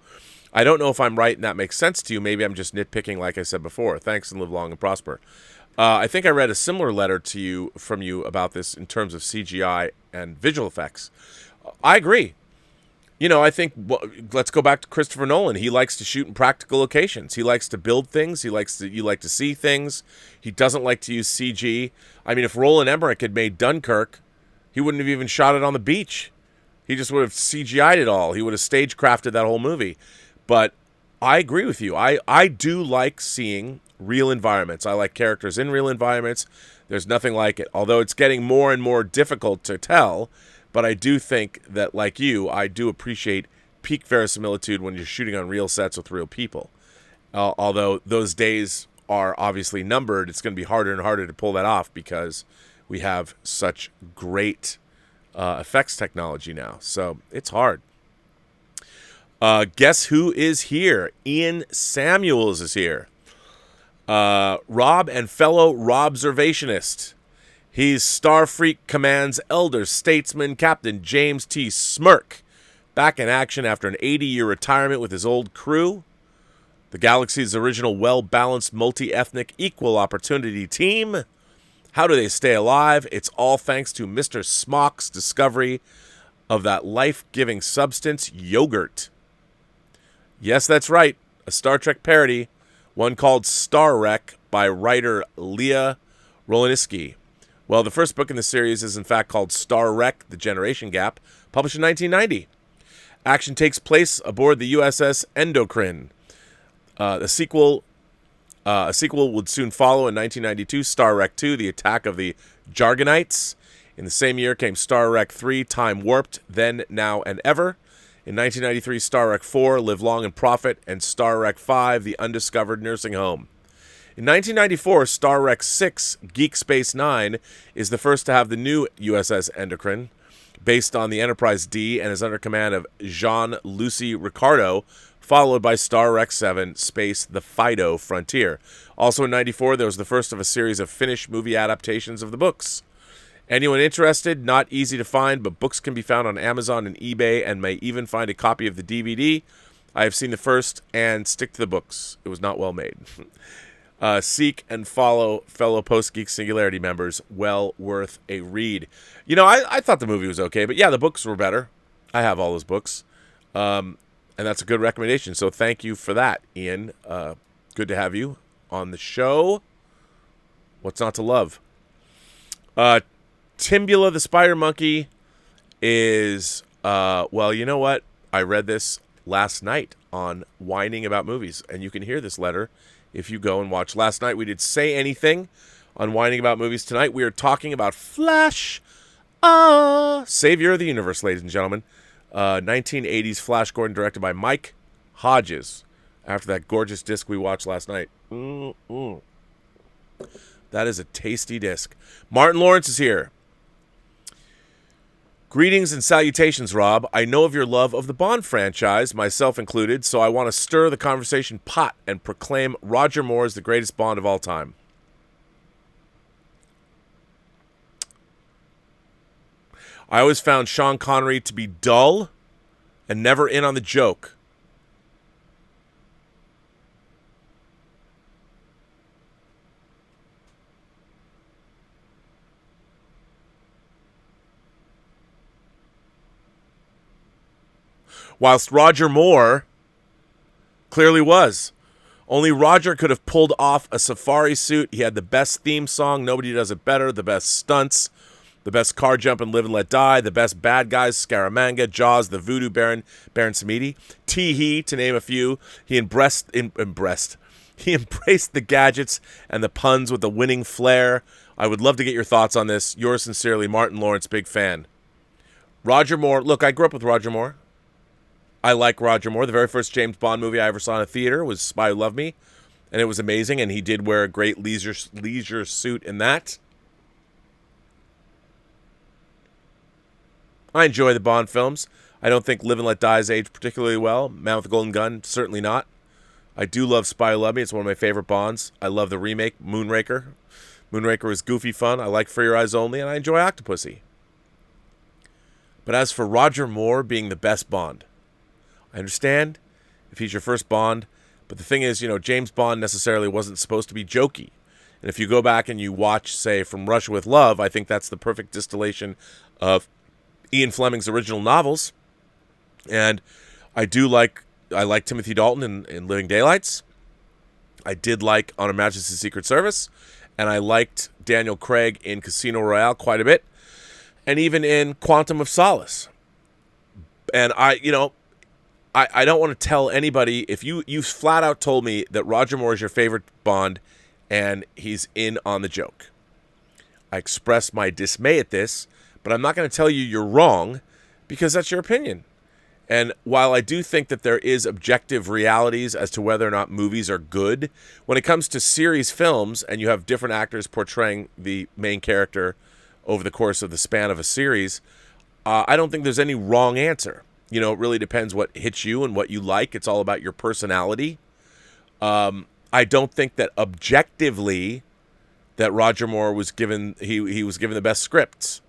I don't know if I'm right and that makes sense to you. Maybe I'm just nitpicking like I said before. Thanks and live long and prosper. I think I read a similar letter to you from you about this in terms of CGI and visual effects. I agree. I think, let's go back to Christopher Nolan. He likes to shoot in practical locations. He likes to build things. You like to see things. He doesn't like to use CG. I mean, if Roland Emmerich had made Dunkirk, he wouldn't have even shot it on the beach. He just would have CGI'd it all. He would have stagecrafted that whole movie. But I agree with you. I do like seeing real environments. I like characters in real environments. There's nothing like it. Although it's getting more and more difficult to tell, but I do think that, like you, I do appreciate peak verisimilitude when you're shooting on real sets with real people. Although those days are obviously numbered, it's going to be harder and harder to pull that off because we have such great effects technology now. So it's hard. Guess who is here? Ian Samuels is here. Rob and fellow Robservationist. He's Starfleet Command's elder statesman, Captain James T. Smirk, back in action after an 80-year retirement with his old crew. The galaxy's original well-balanced, multi-ethnic, equal opportunity team. How do they stay alive? It's all thanks to Mr. Smock's discovery of that life-giving substance, yogurt. Yes, that's right, a Star Trek parody, one called Star Wreck by writer Leah Rolinsky. Well, the first book in the series is in fact called Star Wreck: The Generation Gap, published in 1990. Action takes place aboard the USS Endocrine. A sequel would soon follow in 1992, Star Wreck 2, The Attack of the Jargonites. In the same year came Star Wreck 3, Time Warped, Then, Now, and Ever. In 1993, Star Wreck 4, Live Long and Profit, and Star Wreck 5, The Undiscovered Nursing Home. In 1994, Star Wreck 6, Geek Space Nine, is the first to have the new USS Endocrine, based on the Enterprise D and is under command of Jean-Luc Ricardo, followed by Star Wreck 7, Space, The Fido Frontier. Also in 94, there was the first of a series of Finnish movie adaptations of the books. Anyone interested? Not easy to find, but books can be found on Amazon and eBay, and may even find a copy of the DVD. I have seen the first, and stick to the books. It was not well made. Seek and follow fellow Post-Geek Singularity members. Well worth a read. You know, I thought the movie was okay, but yeah, the books were better. I have all those books. And that's a good recommendation, so thank you for that, Ian. Good to have you on the show. What's not to love? Timbula the Spider Monkey is, well, you know what? I read this last night on Whining About Movies, and you can hear this letter if you go and watch. Last night we did Say Anything on Whining About Movies. Tonight we are talking about Flash, Savior of the Universe, ladies and gentlemen. 1980s Flash Gordon, directed by Mike Hodges, after that gorgeous disc we watched last night. That is a tasty disc. Martin Lawrence is here. Greetings and salutations, Rob. I know of your love of the Bond franchise, myself included, so I want to stir the conversation pot and proclaim Roger Moore as the greatest Bond of all time. I always found Sean Connery to be dull and never in on the joke. Whilst Roger Moore clearly was. Only Roger could have pulled off a safari suit. He had the best theme song. Nobody does it better. The best stunts. The best car jump in Live and Let Die. The best bad guys, Scaramanga, Jaws, the Voodoo Baron, Baron Samedi. Tee-hee, to name a few. He embraced the gadgets and the puns with a winning flair. I would love to get your thoughts on this. Yours sincerely, Martin Lawrence, big fan. Roger Moore. Look, I grew up with Roger Moore. I like Roger Moore. The very first James Bond movie I ever saw in a theater was Spy Who Loved Me, and it was amazing, and he did wear a great leisure suit in that. I enjoy the Bond films. I don't think Live and Let Die's aged particularly well. Man with the Golden Gun, certainly not. I do love Spy Who Loved Me. It's one of my favorite Bonds. I love the remake, Moonraker. Moonraker was goofy fun. I like For Your Eyes Only, and I enjoy Octopussy. But as for Roger Moore being the best Bond, I understand if he's your first Bond, but the thing is, you know, James Bond necessarily wasn't supposed to be jokey. And if you go back and you watch, say, From Russia with Love, I think that's the perfect distillation of Ian Fleming's original novels. And I like Timothy Dalton in Living Daylights. I did like On Her Majesty's Secret Service. And I liked Daniel Craig in Casino Royale quite a bit. And even in Quantum of Solace. And I don't want to tell anybody, if you flat out told me that Roger Moore is your favorite Bond and he's in on the joke. I express my dismay at this, but I'm not going to tell you you're wrong because that's your opinion. And while I do think that there is objective realities as to whether or not movies are good, when it comes to series films and you have different actors portraying the main character over the course of the span of a series, I don't think there's any wrong answer. it really depends what hits you and what you like. It's all about your personality. I don't think that objectively that Roger Moore was given he was given the best scripts.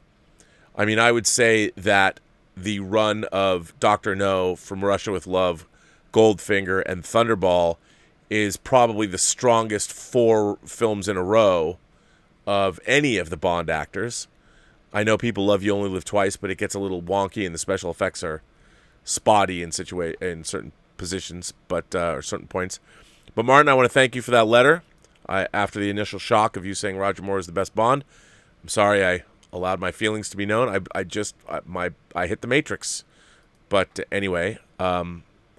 I mean, I would say that the run of Dr. No, From Russia with Love, Goldfinger, and Thunderball is probably the strongest 4 films in a row of any of the Bond actors. I know people love You Only Live Twice, but it gets a little wonky and the special effects are spotty in certain positions, or certain points. But Martin, I want to thank you for that letter. After the initial shock of you saying Roger Moore is the best Bond, I'm sorry I allowed my feelings to be known. I hit the matrix. But anyway, I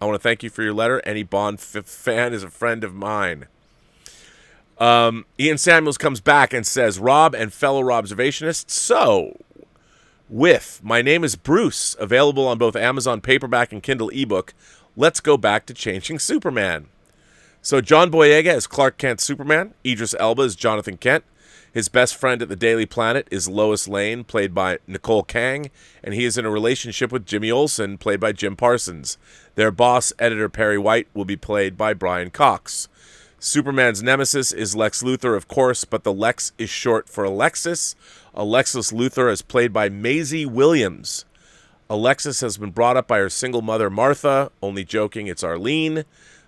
want to thank you for your letter. Any Bond fan is a friend of mine. Ian Samuels comes back and says, Rob and fellow Robservationists, My Name is Bruce, available on both Amazon paperback and Kindle ebook, let's go back to changing Superman. So John Boyega is Clark Kent's Superman. Idris Elba is Jonathan Kent. His best friend at the Daily Planet is Lois Lane, played by Nicole Kang, and he is in a relationship with Jimmy Olsen, played by Jim Parsons. Their boss, editor Perry White, will be played by Brian Cox. Superman's nemesis is Lex Luthor, of course, but the Lex is short for Alexis. Alexis Luthor is played by Maisie Williams. Alexis has been brought up by her single mother, Martha. Only joking, it's Arlene.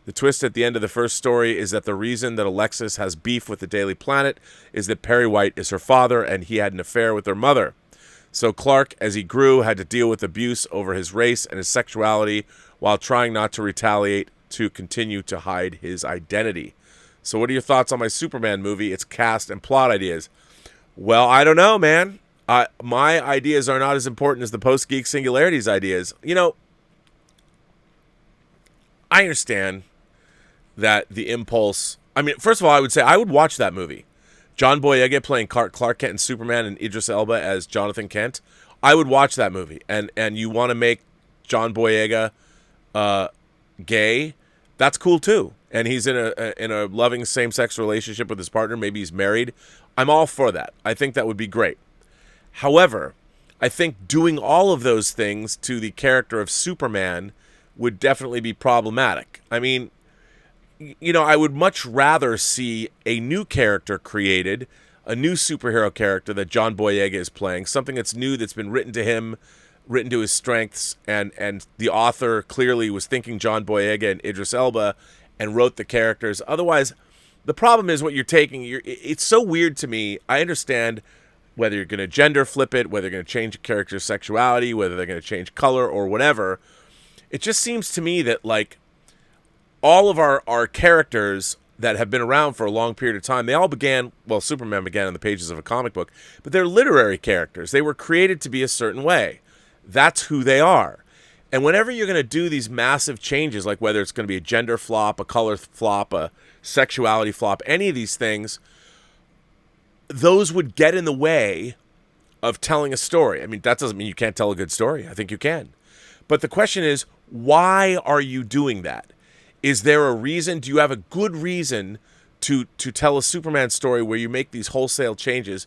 The twist at the end of the first story is that the reason that Alexis has beef with the Daily Planet is that Perry White is her father and he had an affair with her mother. So Clark, as he grew, had to deal with abuse over his race and his sexuality while trying not to retaliate to continue to hide his identity. So what are your thoughts on my Superman movie, its cast and plot ideas? Well, I don't know, man. My ideas are not as important as the Post-Geek Singularity's ideas. I understand that the impulse... I mean, first of all, I would say I would watch that movie. John Boyega playing Clark Kent and Superman and Idris Elba as Jonathan Kent. I would watch that movie. And you want to make John Boyega gay, that's cool too. And he's in a loving same-sex relationship with his partner. Maybe he's married. I'm all for that. I think that would be great. However, I think doing all of those things to the character of Superman would definitely be problematic. I mean, I would much rather see a new character created, a new superhero character that John Boyega is playing, something that's new, that's been written to him, written to his strengths, and the author clearly was thinking John Boyega and Idris Elba and wrote the characters. Otherwise, the problem is what you're taking. It's so weird to me. I understand whether you're going to gender flip it, whether you're going to change a character's sexuality, whether they're going to change color or whatever. It just seems to me that, all of our characters that have been around for a long period of time, they all began, well, Superman began in the pages of a comic book, but they're literary characters. They were created to be a certain way. That's who they are. And whenever you're going to do these massive changes, like whether it's going to be a gender flop, a color flop, a sexuality flop, any of these things, those would get in the way of telling a story. I mean, that doesn't mean you can't tell a good story. I think you can. But the question is, why are you doing that? Is there a reason? Do you have a good reason to tell a Superman story where you make these wholesale changes?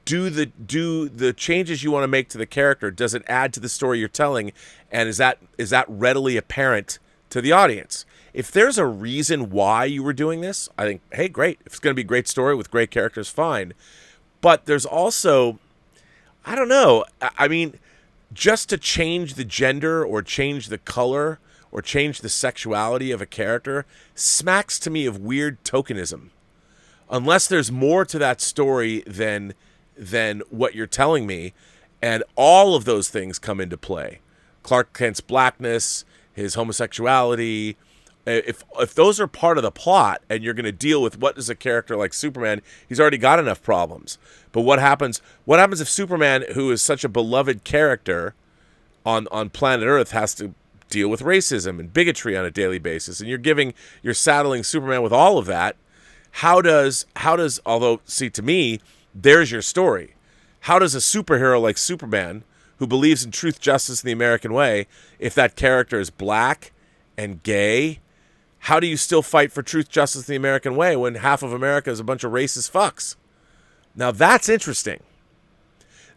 Do the changes you want to make to the character, does it add to the story you're telling? And is that readily apparent to the audience? If there's a reason why you were doing this, I think, hey, great. If it's going to be a great story with great characters, fine. But there's also, I don't know. I mean, just to change the gender or change the color or change the sexuality of a character smacks to me of weird tokenism. Unless there's more to that story than what you're telling me, and all of those things come into play. Clark Kent's blackness, his homosexuality, if those are part of the plot and you're going to deal with what is a character like Superman, he's already got enough problems. But what happens if Superman, who is such a beloved character on planet Earth, has to deal with racism and bigotry on a daily basis, and you're saddling Superman with all of that? How does although, see, to me, there's your story. How does a superhero like Superman, who believes in truth, justice, and the American way, if that character is black and gay, how do you still fight for truth, justice, and the American way when half of America is a bunch of racist fucks? Now that's interesting.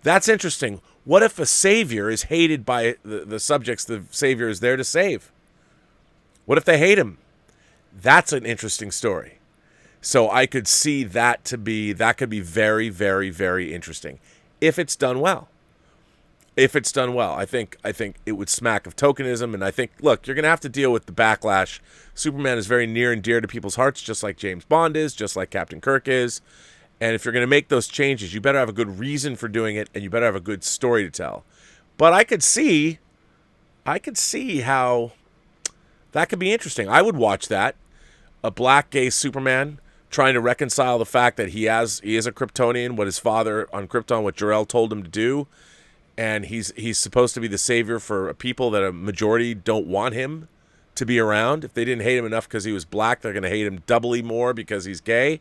That's interesting. What if a savior is hated by the subjects the savior is there to save? What if they hate him? That's an interesting story. So I could see that could be very, very, very interesting if it's done well. If it's done well, I think it would smack of tokenism, and I think, look, you're going to have to deal with the backlash. Superman is very near and dear to people's hearts, just like James Bond is, just like Captain Kirk is. And if you're going to make those changes, you better have a good reason for doing it, and you better have a good story to tell. But I could see how that could be interesting. I would watch that. A black gay Superman trying to reconcile the fact that he is a Kryptonian, what his father on Krypton, what Jor-El told him to do. And he's supposed to be the savior for a people that a majority don't want him to be around. If they didn't hate him enough because he was black, they're going to hate him doubly more because he's gay.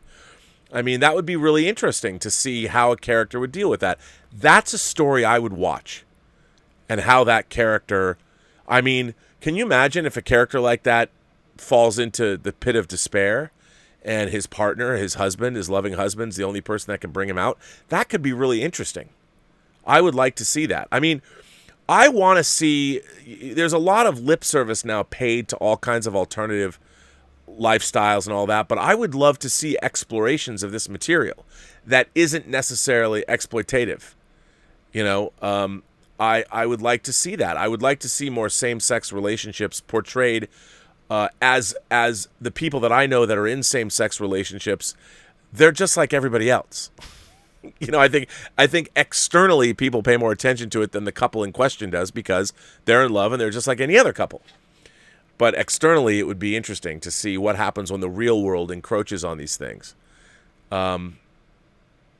I mean, that would be really interesting to see how a character would deal with that. That's a story I would watch. And how that character... I mean, can you imagine if a character like that falls into the pit of despair and his partner, his husband, his loving husband's the only person that can bring him out? That could be really interesting. I would like to see that. I mean, I want to see... There's a lot of lip service now paid to all kinds of alternative lifestyles and all that, but I would love to see explorations of this material that isn't necessarily exploitative. You know, I would like to see that. I would like to see more same-sex relationships portrayed as the people that I know that are in same-sex relationships. They're just like everybody else. You know, I think externally people pay more attention to it than the couple in question does because they're in love and they're just like any other couple. But externally, it would be interesting to see what happens when the real world encroaches on these things. And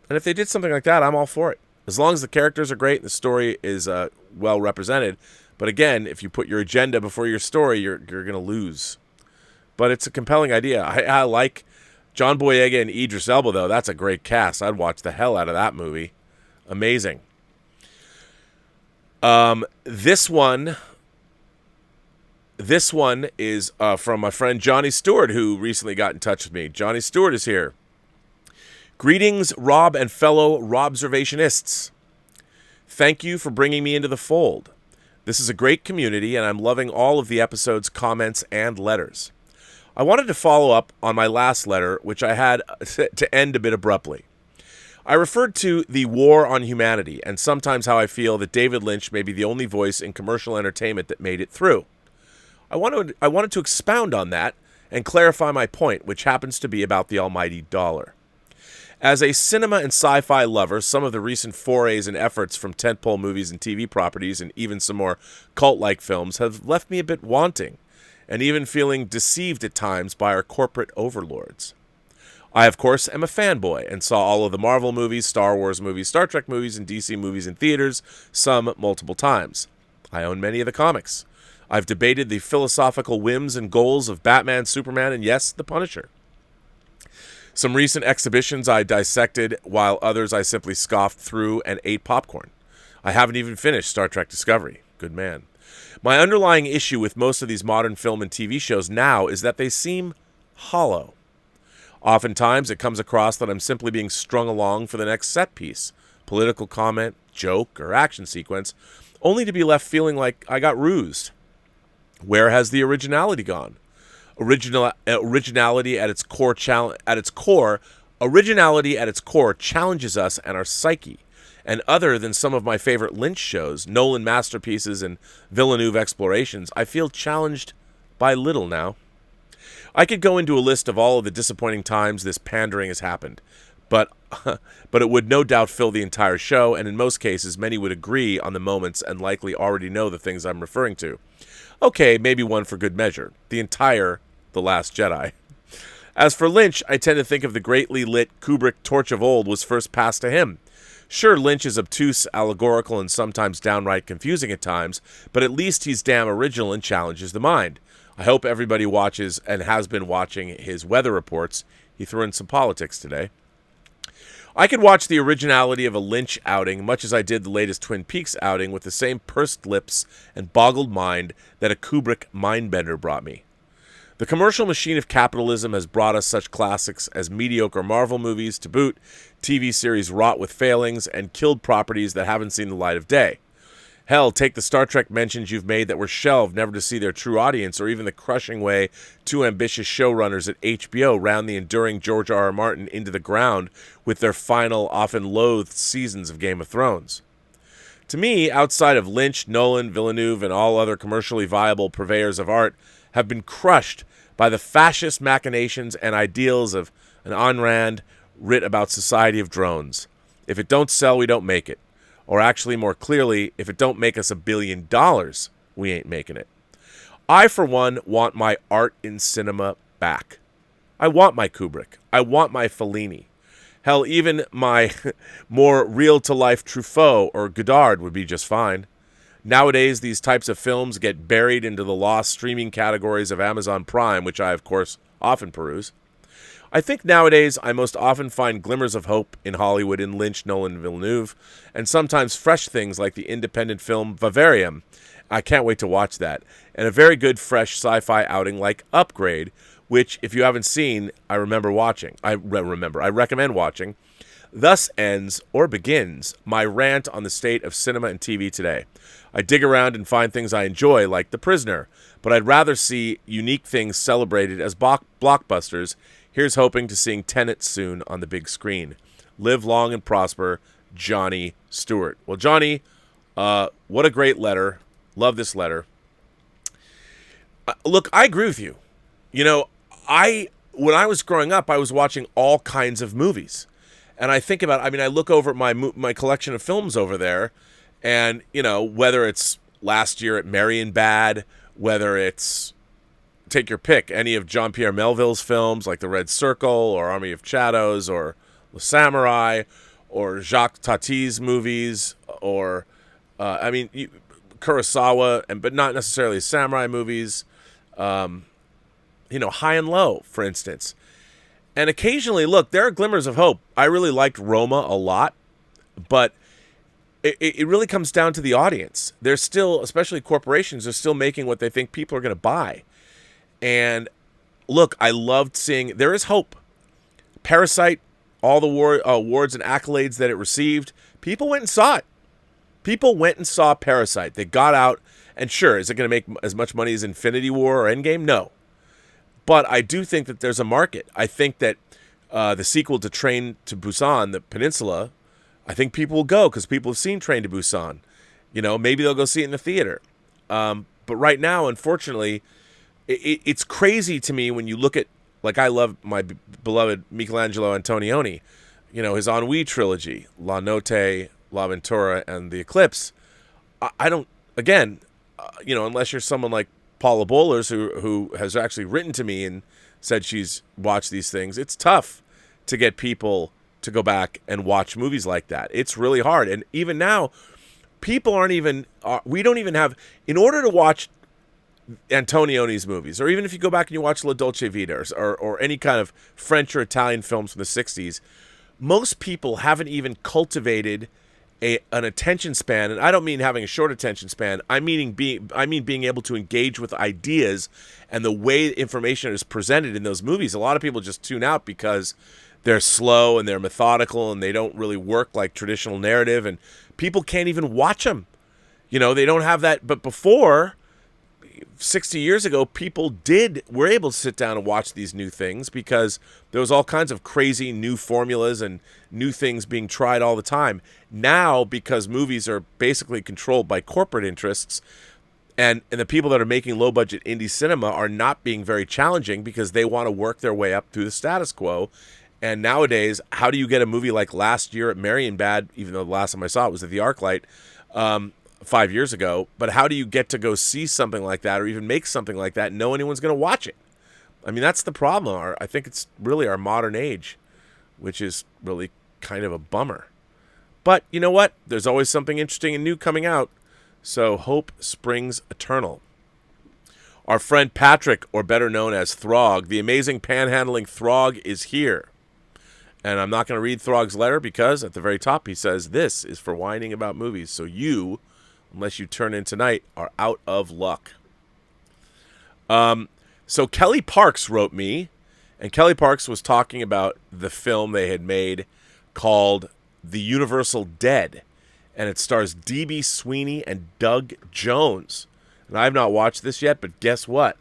if they did something like that, I'm all for it. As long as the characters are great and the story is well represented. But again, if you put your agenda before your story, you're going to lose. But it's a compelling idea. I like John Boyega and Idris Elba, though. That's a great cast. I'd watch the hell out of that movie. Amazing. This one is from my friend Johnny Stewart, who recently got in touch with me. Johnny Stewart is here. Greetings, Rob and fellow Robservationists. Thank you for bringing me into the fold. This is a great community, and I'm loving all of the episode's comments and letters. I wanted to follow up on my last letter, which I had to end a bit abruptly. I referred to the war on humanity, and sometimes how I feel that David Lynch may be the only voice in commercial entertainment that made it through. I wanted to expound on that and clarify my point, which happens to be about the almighty dollar. As a cinema and sci-fi lover, some of the recent forays and efforts from tentpole movies and TV properties and even some more cult-like films have left me a bit wanting, and even feeling deceived at times by our corporate overlords. I, of course, am a fanboy and saw all of the Marvel movies, Star Wars movies, Star Trek movies, and DC movies in theaters, some multiple times. I own many of the comics. I've debated the philosophical whims and goals of Batman, Superman, and yes, the Punisher. Some recent exhibitions I dissected, while others I simply scoffed through and ate popcorn. I haven't even finished Star Trek Discovery. Good man. My underlying issue with most of these modern film and TV shows now is that they seem hollow. Oftentimes, it comes across that I'm simply being strung along for the next set piece, political comment, joke, or action sequence, only to be left feeling like I got rused. Where has the originality gone? Originality at its core challenges us and our psyche. And other than some of my favorite Lynch shows, Nolan masterpieces and Villeneuve explorations, I feel challenged by little now. I could go into a list of all of the disappointing times this pandering has happened, but it would no doubt fill the entire show, and in most cases, many would agree on the moments and likely already know the things I'm referring to. Okay, maybe one for good measure. The entire The Last Jedi. As for Lynch, I tend to think of the greatly lit Kubrick torch of old was first passed to him. Sure, Lynch is obtuse, allegorical, and sometimes downright confusing at times, but at least he's damn original and challenges the mind. I hope everybody watches and has been watching his weather reports. He threw in some politics today. I could watch the originality of a Lynch outing much as I did the latest Twin Peaks outing with the same pursed lips and boggled mind that a Kubrick mindbender brought me. The commercial machine of capitalism has brought us such classics as mediocre Marvel movies to boot, TV series wrought with failings, and killed properties that haven't seen the light of day. Hell, take the Star Trek mentions you've made that were shelved never to see their true audience, or even the crushing way two ambitious showrunners at HBO ran the enduring George R. R. Martin into the ground with their final, often loathed seasons of Game of Thrones. To me, outside of Lynch, Nolan, Villeneuve, and all other commercially viable purveyors of art, have been crushed by the fascist machinations and ideals of an Ayn Rand writ about society of drones. If it don't sell, we don't make it. Or actually, more clearly, if it don't make us $1 billion, we ain't making it. I, for one, want my art in cinema back. I want my Kubrick. I want my Fellini. Hell, even my more real-to-life Truffaut or Godard would be just fine. Nowadays, these types of films get buried into the lost streaming categories of Amazon Prime, which I, of course, often peruse. I think nowadays I most often find glimmers of hope in Hollywood in Lynch, Nolan, and Villeneuve, and sometimes fresh things like the independent film Vivarium. I can't wait to watch that. And a very good fresh sci-fi outing like Upgrade, which, if you haven't seen, I recommend watching. Thus ends, or begins, my rant on the state of cinema and TV today. I dig around and find things I enjoy, like The Prisoner, but I'd rather see unique things celebrated as blockbusters. Here's hoping to seeing Tenet soon on the big screen. Live long and prosper, Johnny Stewart. Well, Johnny, what a great letter. Love this letter. Look, I agree with you. You know, when I was growing up, I was watching all kinds of movies. And I think about, I look over at my collection of films over there, and, you know, whether it's last year at Marion Bad, whether it's, take your pick, any of Jean-Pierre Melville's films like The Red Circle or Army of Shadows or The Samurai or Jacques Tati's movies or, Kurosawa, but not necessarily samurai movies, High and Low, for instance. And occasionally, look, there are glimmers of hope. I really liked Roma a lot, but it really comes down to the audience. They're still, especially corporations, are still making what they think people are going to buy. And look, I loved seeing, there is hope. Parasite, all the awards and accolades that it received, people went and saw it. People went and saw Parasite. They got out, and sure, is it going to make as much money as Infinity War or Endgame? No. But I do think that there's a market. I think that the sequel to Train to Busan, the Peninsula, I think people will go because people have seen Train to Busan. You know, maybe they'll go see it in the theater. But right now, unfortunately, it's crazy to me when you look at, like, I love my beloved Michelangelo Antonioni, you know, his Ennui trilogy, La Notte, La Ventura, and The Eclipse. I don't, again, unless you're someone like Paula Bowlers, who has actually written to me and said she's watched these things, it's tough to get people to go back and watch movies like that. It's really hard. And even now, people aren't even, we don't even have, in order to watch Antonioni's movies, or even if you go back and you watch La Dolce Vita or any kind of French or Italian films from the 60s, most people haven't even cultivated an attention span, and I don't mean having a short attention span. I mean being able to engage with ideas and the way information is presented in those movies. A lot of people just tune out because they're slow and they're methodical and they don't really work like traditional narrative, and people can't even watch them. You know, they don't have that. But before, 60 years ago, people were able to sit down and watch these new things because there was all kinds of crazy new formulas and new things being tried all the time. Now, because movies are basically controlled by corporate interests, and the people that are making low-budget indie cinema are not being very challenging because they want to work their way up through the status quo. And nowadays, how do you get a movie like last year at Marion Bad, even though the last time I saw it was at the ArcLight, 5 years ago, but how do you get to go see something like that or even make something like that and know anyone's going to watch it? I mean, that's the problem. I think it's really our modern age, which is really kind of a bummer. But you know what? There's always something interesting and new coming out, so hope springs eternal. Our friend Patrick, or better known as Throg, the amazing panhandling Throg, is here. And I'm not going to read Throg's letter because at the very top he says, "This is for whining about movies, so you, unless you turn in tonight, are out of luck." So Kelly Parks wrote me, and Kelly Parks was talking about the film they had made called The Universal Dead, and it stars D.B. Sweeney and Doug Jones. And I have not watched this yet, but guess what?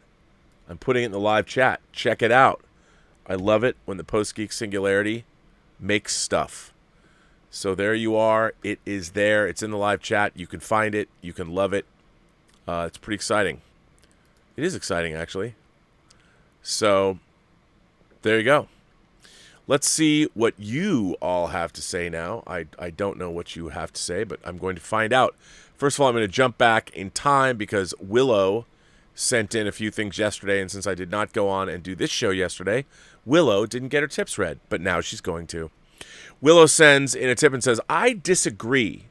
I'm putting it in the live chat. Check it out. I love it when the Post-Geek Singularity makes stuff. So there you are. It is there. It's in the live chat. You can find it. You can love it. It's pretty exciting. It is exciting, actually. So there you go. Let's see what you all have to say now. I don't know what you have to say, but I'm going to find out. First of all, I'm going to jump back in time because Willow sent in a few things yesterday, and since I did not go on and do this show yesterday, Willow didn't get her tips read, but now she's going to. Willow sends in a tip and says, I disagree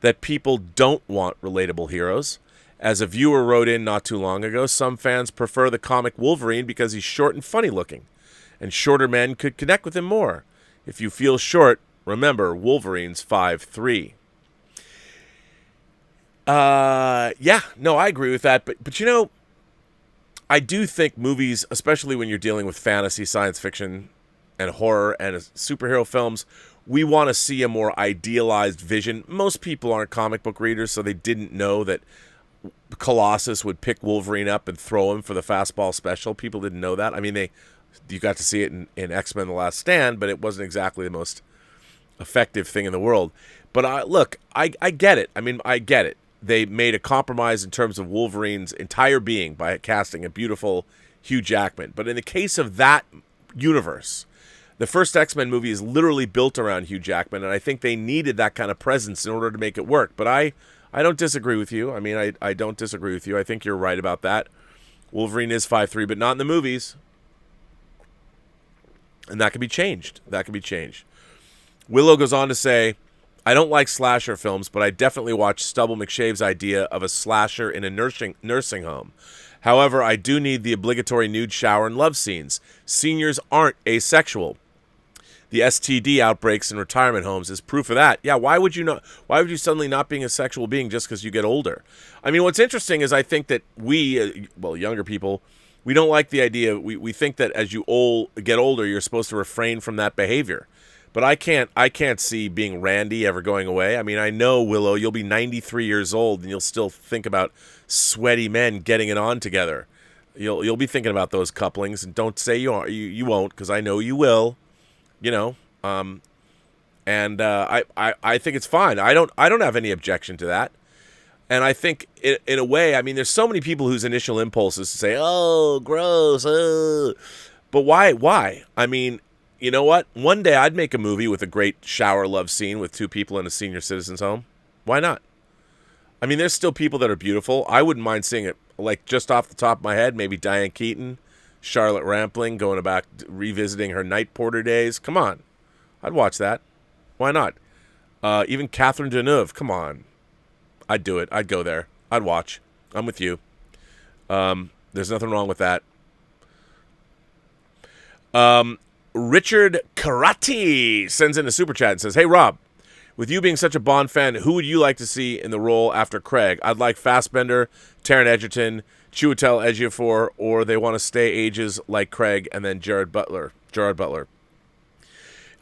that people don't want relatable heroes. As a viewer wrote in not too long ago, some fans prefer the comic Wolverine because he's short and funny looking, and shorter men could connect with him more. If you feel short, remember Wolverine's 5'3". Yeah, no, I agree with that, but you know, I do think movies, especially when you're dealing with fantasy, science fiction, and horror and superhero films, we want to see a more idealized vision. Most people aren't comic book readers, so they didn't know that Colossus would pick Wolverine up and throw him for the fastball special. People didn't know that. I mean, you got to see it in X-Men The Last Stand, but it wasn't exactly the most effective thing in the world. But I get it. I mean, I get it. They made a compromise in terms of Wolverine's entire being by casting a beautiful Hugh Jackman. But in the case of that universe, the first X-Men movie is literally built around Hugh Jackman, and I think they needed that kind of presence in order to make it work. But I don't disagree with you. I mean, I don't disagree with you. I think you're right about that. Wolverine is 5'3", but not in the movies. And that can be changed. That can be changed. Willow goes on to say, I don't like slasher films, but I definitely watched Stubble McShave's idea of a slasher in a nursing home. However, I do need the obligatory nude shower and love scenes. Seniors aren't asexual. The STD outbreaks in retirement homes is proof of that. Yeah, why would you suddenly not being a sexual being just because you get older? I mean, what's interesting is I think that we, younger people, we don't like the idea. We think that as you get older, you're supposed to refrain from that behavior. But I can't see being randy ever going away. I mean, I know, Willow, you'll be 93 years old and you'll still think about sweaty men getting it on together. You'll be thinking about those couplings, and don't say you won't, because I know you will. You know, and I think it's fine. I don't have any objection to that. And I think in a way, I mean, there's so many people whose initial impulse is to say, "Oh, gross," but why? I mean, you know what? One day I'd make a movie with a great shower love scene with two people in a senior citizen's home. Why not? I mean, there's still people that are beautiful. I wouldn't mind seeing it, like, just off the top of my head, maybe Diane Keaton, Charlotte Rampling going back, revisiting her night porter days. Come on. I'd watch that. Why not? Even Catherine Deneuve. Come on. I'd do it. I'd go there. I'd watch. I'm with you. There's nothing wrong with that. Richard Karate sends in a super chat and says, Hey, Rob, with you being such a Bond fan, who would you like to see in the role after Craig? I'd like Fassbender, Taron Egerton, Chiwetel Ejiofor, or they want to stay ages like Craig and then Gerard Butler.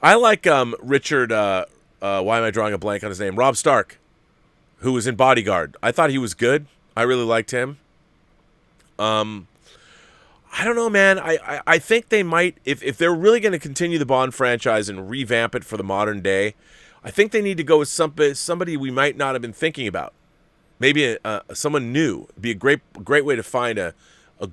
I like Richard, why am I drawing a blank on his name? Rob Stark, who was in Bodyguard. I thought he was good. I really liked him. I don't know, man. I think they might, if they're really going to continue the Bond franchise and revamp it for the modern day, I think they need to go with somebody we might not have been thinking about. Maybe someone new. It'd be a great way to find a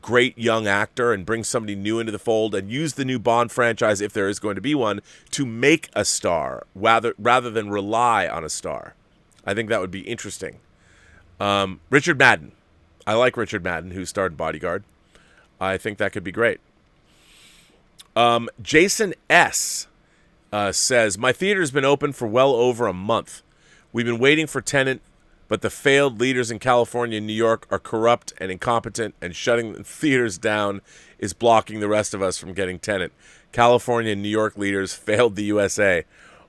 great young actor and bring somebody new into the fold and use the new Bond franchise, if there is going to be one, to make a star rather than rely on a star. I think that would be interesting. Richard Madden. I like Richard Madden, who starred in Bodyguard. I think that could be great. Jason S. Says, my theater's been open for well over a month. We've been waiting for Tenet, but the failed leaders in California and New York are corrupt and incompetent, and shutting the theaters down is blocking the rest of us from getting Tenet. California and New York leaders failed the USA.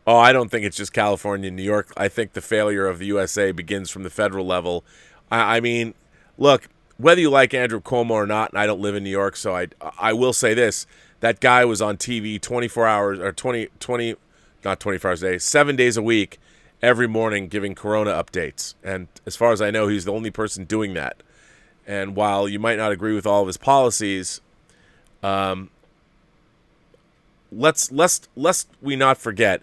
Oh, I don't think it's just California and New York. I think the failure of the USA begins from the federal level. I mean, look, whether you like Andrew Cuomo or not, and I don't live in New York, so I will say this. That guy was on TV 24 hours, or 20 not 24 hours a day, 7 days a week, every morning giving Corona updates. And as far as I know, he's the only person doing that. And while you might not agree with all of his policies, lest we not forget,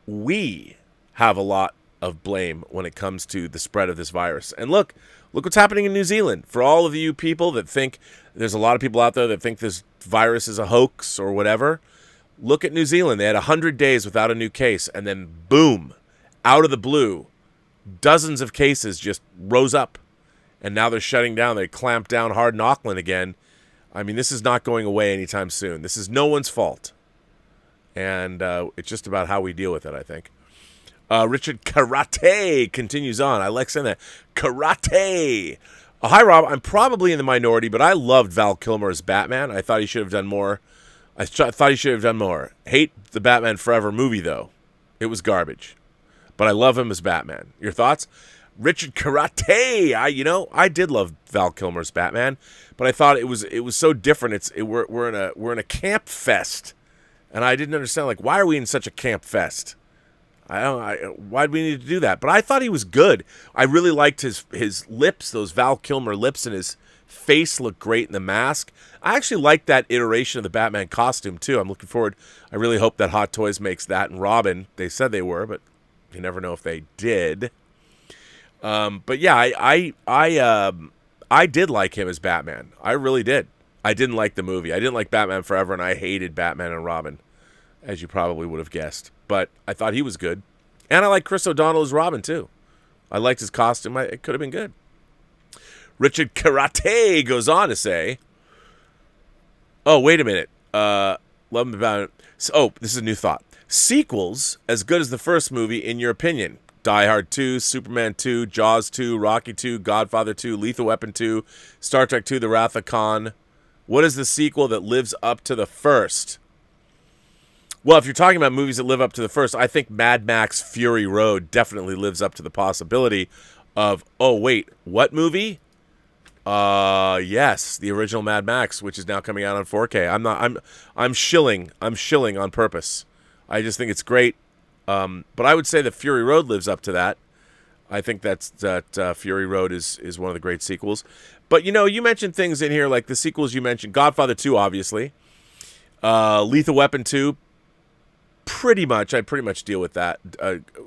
we have a lot of blame when it comes to the spread of this virus. And look what's happening in New Zealand. For all of you people that think, there's a lot of people out there that think this virus is a hoax or whatever, look at New Zealand. They had 100 days without a new case, and then boom, out of the blue, dozens of cases just rose up. And now they're shutting down. They clamped down hard in Auckland again. I mean, this is not going away anytime soon. This is no one's fault. And it's just about how we deal with it, I think. Richard Karate continues on. I like saying that. Karate. Hi, Rob. I'm probably in the minority, but I loved Val Kilmer as Batman. I thought he should have done more. Hate the Batman Forever movie, though. It was garbage. But I love him as Batman. Your thoughts? Richard Karate. I did love Val Kilmer's Batman, but I thought it was so different. We're in a camp fest, and I didn't understand, like, why are we in such a camp fest? Why do we need to do that? But I thought he was good. I really liked his lips, those Val Kilmer lips, and his face looked great in the mask. I actually liked that iteration of the Batman costume too. I'm looking forward. I really hope that Hot Toys makes that and Robin. They said they were, but you never know if they did. But yeah, I did like him as Batman. I really did. I didn't like the movie. I didn't like Batman Forever, and I hated Batman and Robin, as you probably would have guessed. But I thought he was good. And I like Chris O'Donnell as Robin, too. I liked his costume. It could have been good. Richard Karate goes on to say, oh, wait a minute. Love him about it. Oh, this is a new thought. Sequels as good as the first movie, in your opinion? Die Hard 2, Superman 2, Jaws 2, Rocky 2, Godfather 2, Lethal Weapon 2, Star Trek 2, The Wrath of Khan. What is the sequel that lives up to the first? Well, if you're talking about movies that live up to the first, I think Mad Max Fury Road definitely lives up to the possibility of, oh, wait, what movie? Yes, the original Mad Max, which is now coming out on 4K. I'm shilling on purpose. I just think it's great. But I would say that Fury Road lives up to that. I think that Fury Road is one of the great sequels. But, you mentioned things in here like the sequels you mentioned. Godfather 2, obviously. Lethal Weapon 2. I pretty much deal with that.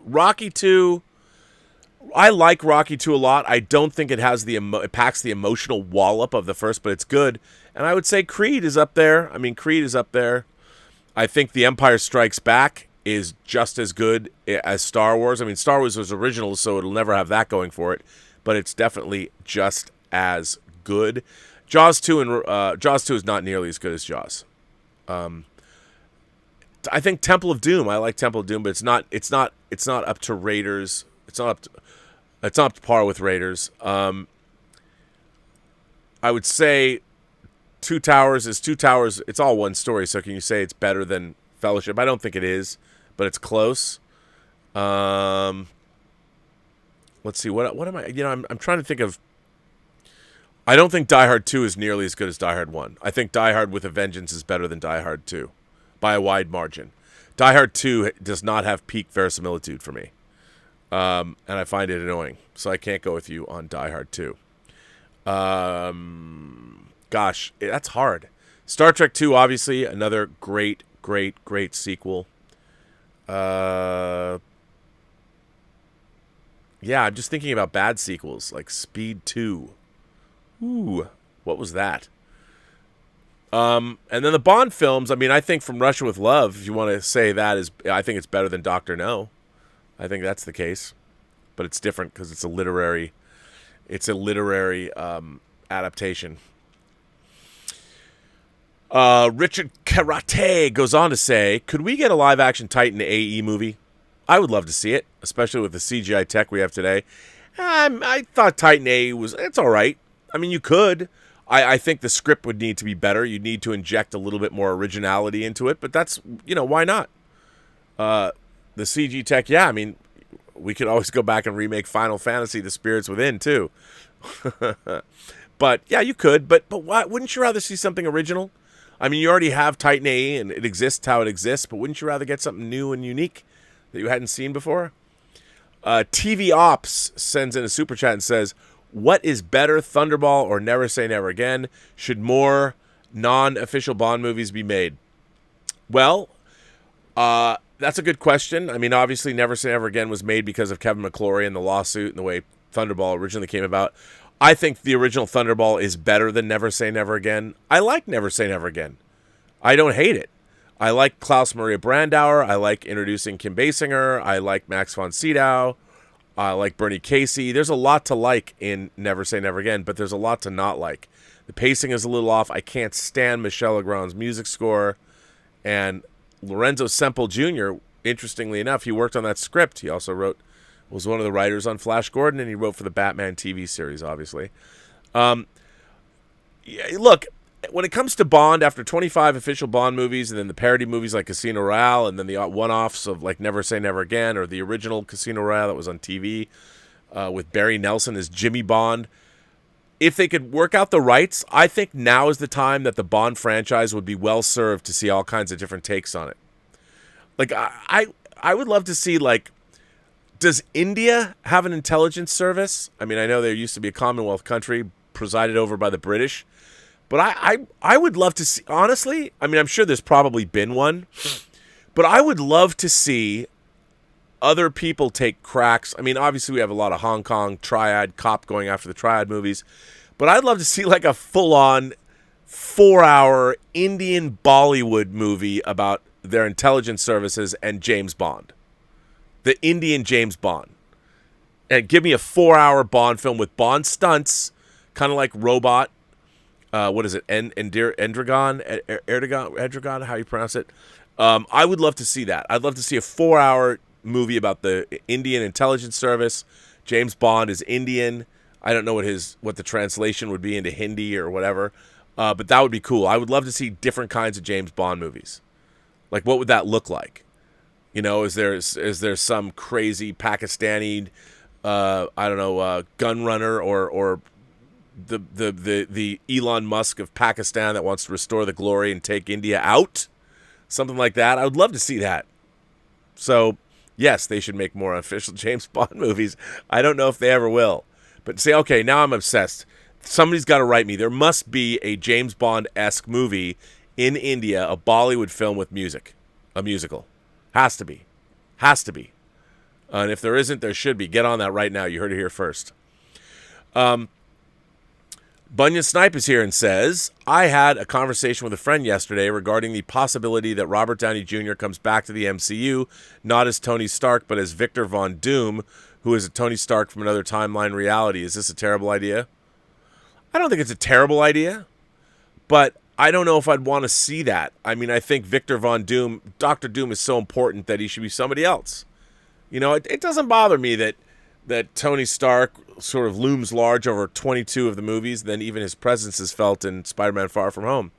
Rocky 2, I like Rocky 2 a lot. I don't think it has it packs the emotional wallop of the first, but it's good. And I would say Creed is up there. Creed is up there. I think The Empire Strikes Back is just as good as Star Wars. Star Wars was original, so it'll never have that going for it, but it's definitely just as good. Jaws 2 is not nearly as good as Jaws. I think Temple of Doom. I like Temple of Doom, but it's not up to Raiders. It's not up to par with Raiders. I would say Two Towers is Two Towers. It's all one story, so can you say it's better than Fellowship? I don't think it is, but it's close. Let's see. What am I? I'm trying to think of. I don't think Die Hard 2 is nearly as good as Die Hard 1. I think Die Hard with a Vengeance is better than Die Hard 2 by a wide margin. Die Hard 2 does not have peak verisimilitude for me. And I find it annoying. So I can't go with you on Die Hard 2. Gosh, that's hard. Star Trek 2, obviously, another great sequel. Yeah, I'm just thinking about bad sequels, like Speed 2. Ooh, what was that? And then the Bond films, I think From Russia with Love, if you want to say that, I think it's better than Dr. No. I think that's the case. But it's different because it's a literary adaptation. Richard Karate goes on to say, could we get a live-action Titan AE movie? I would love to see it, especially with the CGI tech we have today. I thought Titan AE it's all right. You could. I think the script would need to be better. You'd need to inject a little bit more originality into it, but that's, why not? The CG tech, yeah, we could always go back and remake Final Fantasy, The Spirits Within, too. But yeah, you could. But why wouldn't you rather see something original? I mean, you already have Titan AE and it exists how it exists, but wouldn't you rather get something new and unique that you hadn't seen before? TV Ops sends in a super chat and says, "What is better, Thunderball or Never Say Never Again? Should more non-official Bond movies be made?" Well, that's a good question. I mean, obviously, Never Say Never Again was made because of Kevin McClory and the lawsuit and the way Thunderball originally came about. I think the original Thunderball is better than Never Say Never Again. I like Never Say Never Again. I don't hate it. I like Klaus Maria Brandauer. I like introducing Kim Basinger. I like Max von Sydow. I like Bernie Casey. There's a lot to like in Never Say Never Again, but there's a lot to not like. The pacing is a little off. I can't stand Michel Legrand's music score. And Lorenzo Semple Jr., interestingly enough, he worked on that script. He also was one of the writers on Flash Gordon, and he wrote for the Batman TV series, obviously. Look, when it comes to Bond, after 25 official Bond movies, and then the parody movies like Casino Royale, and then the one-offs of like Never Say Never Again, or the original Casino Royale that was on TV with Barry Nelson as Jimmy Bond, if they could work out the rights, I think now is the time that the Bond franchise would be well served to see all kinds of different takes on it. Like, I would love to see, like, does India have an intelligence service? I mean, I know there used to be a Commonwealth country presided over by the British, but I would love to see, honestly, I mean, I'm sure there's probably been one, but I would love to see other people take cracks. I mean, obviously we have a lot of Hong Kong Triad cop going after the Triad movies, but I'd love to see like a full-on 4-hour Indian Bollywood movie about their intelligence services and James Bond. The Indian James Bond. And give me a 4-hour Bond film with Bond stunts, kind of like Robot. What is it? Erdogan, how you pronounce it? I would love to see that. I'd love to see a 4-hour movie about the Indian intelligence service. James Bond is Indian. I don't know what the translation would be into Hindi or whatever, but that would be cool. I would love to see different kinds of James Bond movies. Like, what would that look like? You know, is there some crazy Pakistani, gun runner or the Elon Musk of Pakistan that wants to restore the glory and take India out? Something like that. I would love to see that. So, yes, they should make more official James Bond movies. I don't know if they ever will. But say, okay, now I'm obsessed. Somebody's got to write me. There must be a James Bond-esque movie in India, a Bollywood film with music. A musical. Has to be. Has to be. And if there isn't, there should be. Get on that right now. You heard it here first. Bunyan Snipe is here and says, I had a conversation with a friend yesterday regarding the possibility that Robert Downey Jr. comes back to the MCU, not as Tony Stark, but as Victor Von Doom, who is a Tony Stark from another timeline reality. Is this a terrible idea? I don't think it's a terrible idea, but I don't know if I'd want to see that. I mean, I think Victor Von Doom, Dr. Doom is so important that he should be somebody else. You know, it doesn't bother me that Tony Stark sort of looms large over 22 of the movies, then even his presence is felt in Spider-Man Far From Home.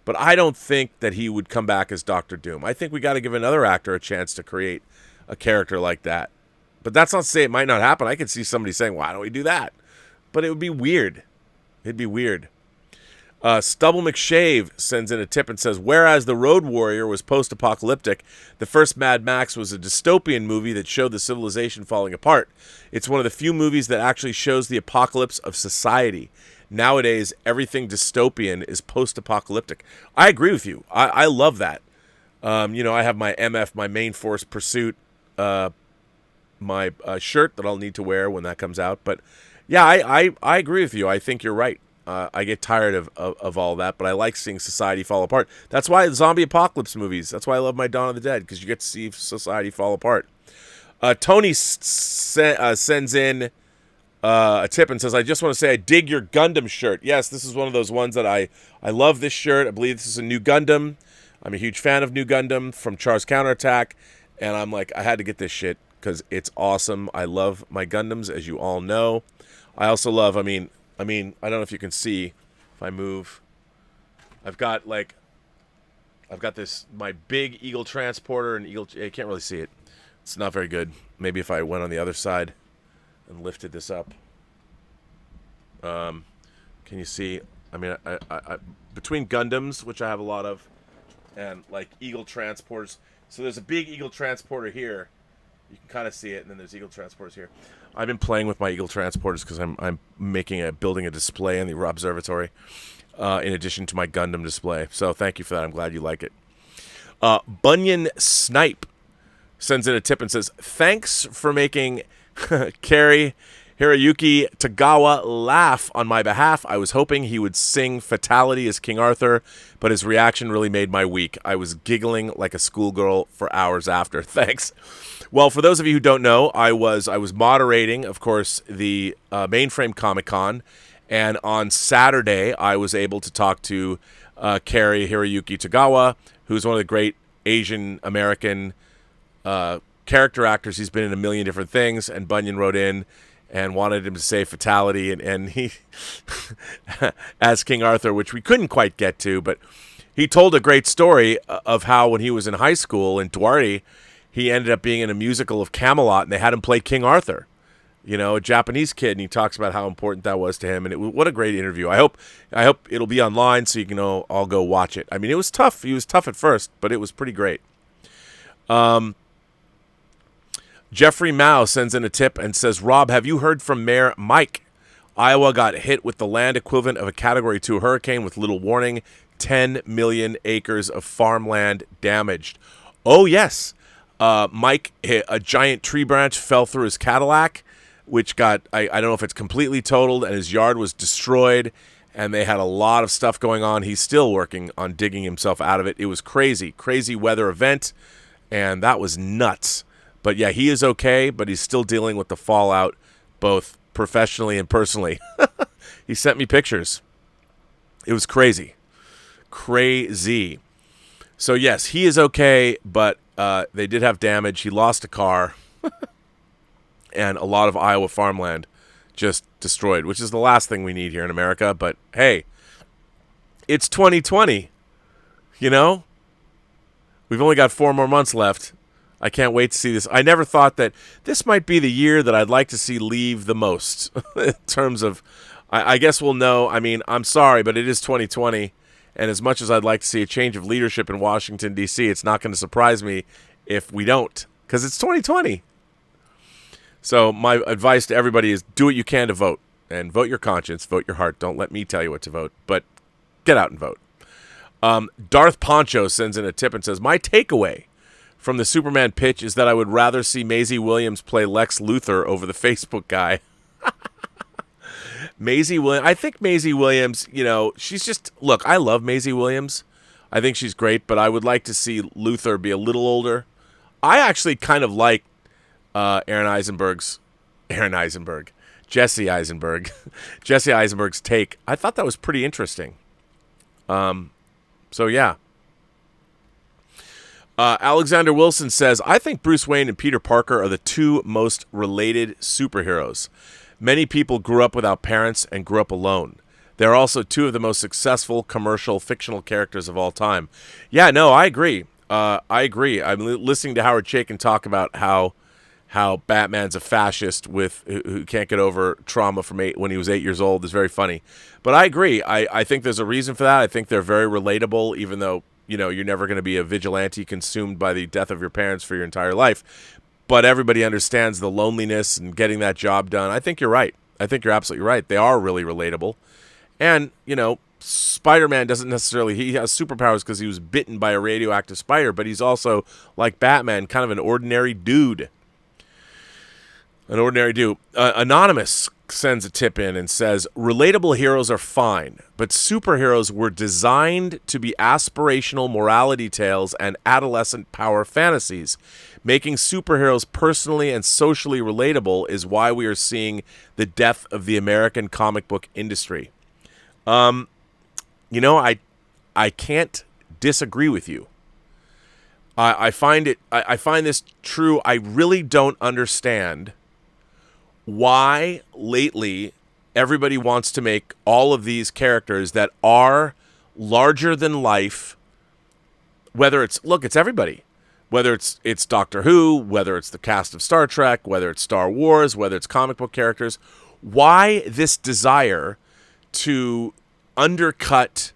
But I don't think that he would come back as Dr. Doom. I think we got to give another actor a chance to create a character like that. But that's not to say it might not happen. I could see somebody saying, why don't we do that? But it would be weird. It'd be weird. Stubble McShave sends in a tip and says, whereas The Road Warrior was post-apocalyptic, the first Mad Max was a dystopian movie that showed the civilization falling apart. It's one of the few movies that actually shows the apocalypse of society. Nowadays, everything dystopian is post-apocalyptic. I agree with you. I love that. I have my MF, my Main Force Pursuit, my shirt that I'll need to wear when that comes out. But yeah, I agree with you. I think you're right. I get tired of all that, but I like seeing society fall apart. That's why zombie apocalypse movies. That's why I love my Dawn of the Dead, because you get to see society fall apart. Tony sends in a tip and says, I just want to say I dig your Gundam shirt. Yes, this is one of those ones that I love this shirt. I believe this is a new Gundam. I'm a huge fan of New Gundam from Char's Counterattack, and I'm like, I had to get this shit because it's awesome. I love my Gundams, as you all know. I also love, I mean, I don't know if you can see if I move. I've got this, my big Eagle transporter and Eagle. You can't really see it. It's not very good. Maybe if I went on the other side and lifted this up. Can you see? I mean, I between Gundams, which I have a lot of, and like Eagle transporters. So there's a big Eagle transporter here. You can kind of see it, and then there's Eagle transporters here. I've been playing with my Eagle transporters because I'm building a display in the Robservatory, in addition to my Gundam display. So thank you for that. I'm glad you like it. Bunyan Snipe sends in a tip and says, "Thanks for making Cary Hiroyuki Tagawa laugh on my behalf. I was hoping he would sing Fatality as King Arthur, but his reaction really made my week. I was giggling like a schoolgirl for hours after. Thanks." Well, for those of you who don't know, I was moderating, of course, the Mainframe Comic-Con, and on Saturday I was able to talk to Cary Hiroyuki Tagawa, who's one of the great Asian American character actors. He's been in a million different things, and Bunyan wrote in and wanted him to say Fatality, and he as King Arthur, which we couldn't quite get to, but he told a great story of how when he was in high school in Duarte, he ended up being in a musical of Camelot, and they had him play King Arthur, a Japanese kid, and he talks about how important that was to him. And what a great interview. I hope it'll be online so you can all go watch it. I mean, it was tough. He was tough at first, but it was pretty great. Jeffrey Mao sends in a tip and says, "Rob, have you heard from Mayor Mike? Iowa got hit with the land equivalent of a Category 2 hurricane with little warning. 10 million acres of farmland damaged." Oh, yes. Mike, a giant tree branch fell through his Cadillac, which got, I don't know if it's completely totaled, and his yard was destroyed, and they had a lot of stuff going on. He's still working on digging himself out of it. It was crazy weather event, and that was nuts. But yeah, he is okay, but he's still dealing with the fallout, both professionally and personally. He sent me pictures. It was crazy. Crazy. So yes, he is okay, but they did have damage. He lost a car, and a lot of Iowa farmland just destroyed, which is the last thing we need here in America. But hey, it's 2020, We've only got 4 more months left. I can't wait to see this. I never thought that this might be the year that I'd like to see leave the most in terms of, I guess we'll know. I mean, I'm sorry, but it is 2020. And as much as I'd like to see a change of leadership in Washington, D.C., it's not going to surprise me if we don't, because it's 2020. So my advice to everybody is do what you can to vote, and vote your conscience, vote your heart. Don't let me tell you what to vote, but get out and vote. Darth Poncho sends in a tip and says, "My takeaway from the Superman pitch is that I would rather see Maisie Williams play Lex Luthor over the Facebook guy." Maisie Williams. I think Maisie Williams, she's just, look, I love Maisie Williams. I think she's great, but I would like to see Luthor be a little older. I actually kind of like Jesse Eisenberg's take. I thought that was pretty interesting. So yeah. Alexander Wilson says, "I think Bruce Wayne and Peter Parker are the two most related superheroes. Many people grew up without parents and grew up alone. They're also two of the most successful commercial fictional characters of all time." Yeah, no, I agree. I'm listening to Howard Chaykin talk about how Batman's a fascist who can't get over trauma from when he was 8 years old is very funny. But I agree. I think there's a reason for that. I think they're very relatable, even though, you're never going to be a vigilante consumed by the death of your parents for your entire life. But everybody understands the loneliness and getting that job done. I think you're right. I think you're absolutely right. They are really relatable. And, Spider-Man doesn't necessarily, he has superpowers because he was bitten by a radioactive spider, but he's also, like Batman, kind of an ordinary dude. Anonymous sends a tip in and says, "Relatable heroes are fine, but superheroes were designed to be aspirational morality tales and adolescent power fantasies. Making superheroes personally and socially relatable is why we are seeing the death of the American comic book industry." I can't disagree with you. I find this true. I really don't understand why lately everybody wants to make all of these characters that are larger than life, whether it's everybody. Whether it's Doctor Who, whether it's the cast of Star Trek, whether it's Star Wars, whether it's comic book characters. Why this desire to undercut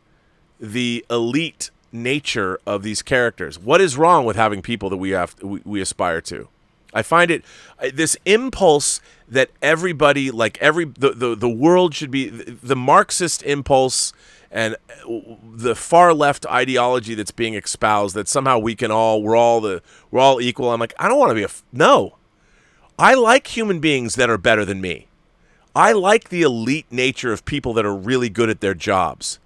the elite nature of these characters. What is wrong with having people that we aspire to? I find it this impulse that everybody, like the world should be the Marxist impulse and the far left ideology that's being espoused, that somehow we're all equal. I'm like, I don't want to be no. I like human beings that are better than me. I like the elite nature of people that are really good at their jobs.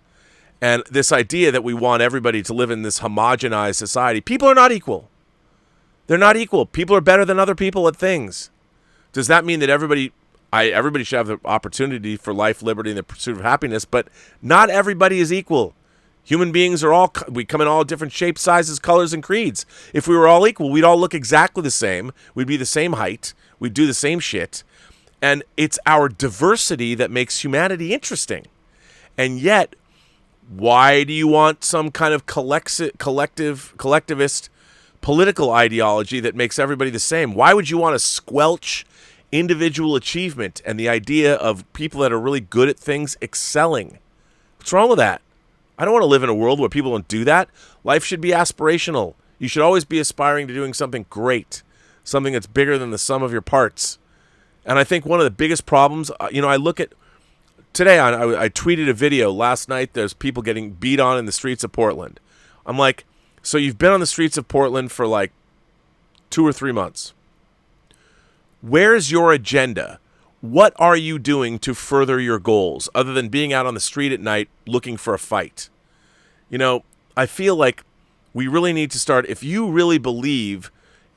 And this idea that we want everybody to live in this homogenized society, people are not equal. They're not equal. People are better than other people at things. Does that mean that everybody should have the opportunity for life, liberty, and the pursuit of happiness? But not everybody is equal. Human beings we come in all different shapes, sizes, colors, and creeds. If we were all equal, we'd all look exactly the same. We'd be the same height. We'd do the same shit. And it's our diversity that makes humanity interesting. And yet, why do you want some kind of collectivist political ideology that makes everybody the same? Why would you want to squelch individual achievement and the idea of people that are really good at things excelling? What's wrong with that? I don't want to live in a world where people don't do that. Life should be aspirational. You should always be aspiring to doing something great, something that's bigger than the sum of your parts. And I think one of the biggest problems, I look at today, I tweeted a video last night. There's people getting beat on in the streets of Portland. I'm like, so you've been on the streets of Portland for like 2 or 3 months. Where's your agenda? What are you doing to further your goals other than being out on the street at night looking for a fight? I feel like we really need to start, if you really believe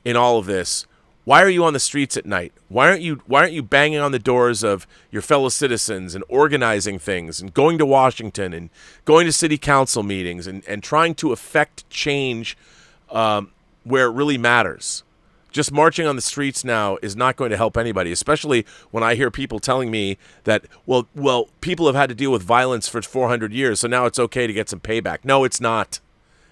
in all of this, why are you on the streets at night? Why aren't you banging on the doors of your fellow citizens and organizing things and going to Washington and going to city council meetings and trying to affect change where it really matters? Just marching on the streets now is not going to help anybody, especially when I hear people telling me that, well, people have had to deal with violence for 400 years, so now it's okay to get some payback. No, it's not.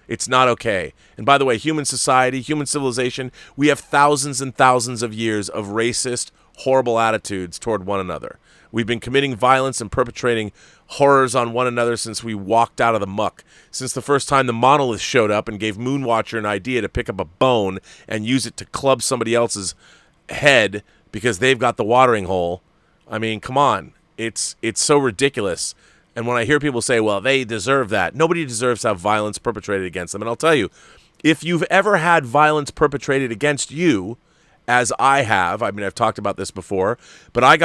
It's not okay. And by the way, human society, human civilization, we have thousands and thousands of years of racist, horrible attitudes toward one another. We've been committing violence and perpetrating horrors on one another since we walked out of the muck. Since the first time the monolith showed up and gave Moonwatcher an idea to pick up a bone and use it to club somebody else's head because they've got the watering hole. I mean, come on. It's so ridiculous. And when I hear people say, well, they deserve that, nobody deserves to have violence perpetrated against them. And I'll tell you, if you've ever had violence perpetrated against you, as I have, I mean, I've talked about this before, but I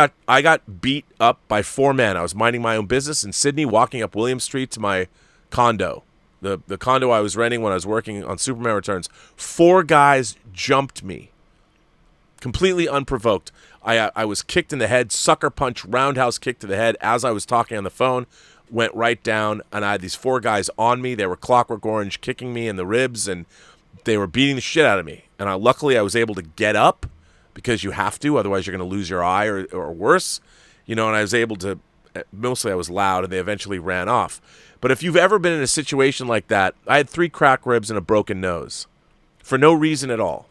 got beat up by 4 men. I was minding my own business in Sydney, walking up William Street to my condo, the condo I was renting when I was working on Superman Returns. 4 guys jumped me, completely unprovoked. I was kicked in the head, sucker punch, roundhouse kick to the head as I was talking on the phone, went right down, and I had these 4 guys on me. They were Clockwork Orange, kicking me in the ribs, and they were beating the shit out of me. And luckily I was able to get up, because you have to, otherwise you're going to lose your eye or worse. And I was able to, mostly I was loud, and they eventually ran off. But if you've ever been in a situation like that, I had 3 cracked ribs and a broken nose for no reason at all.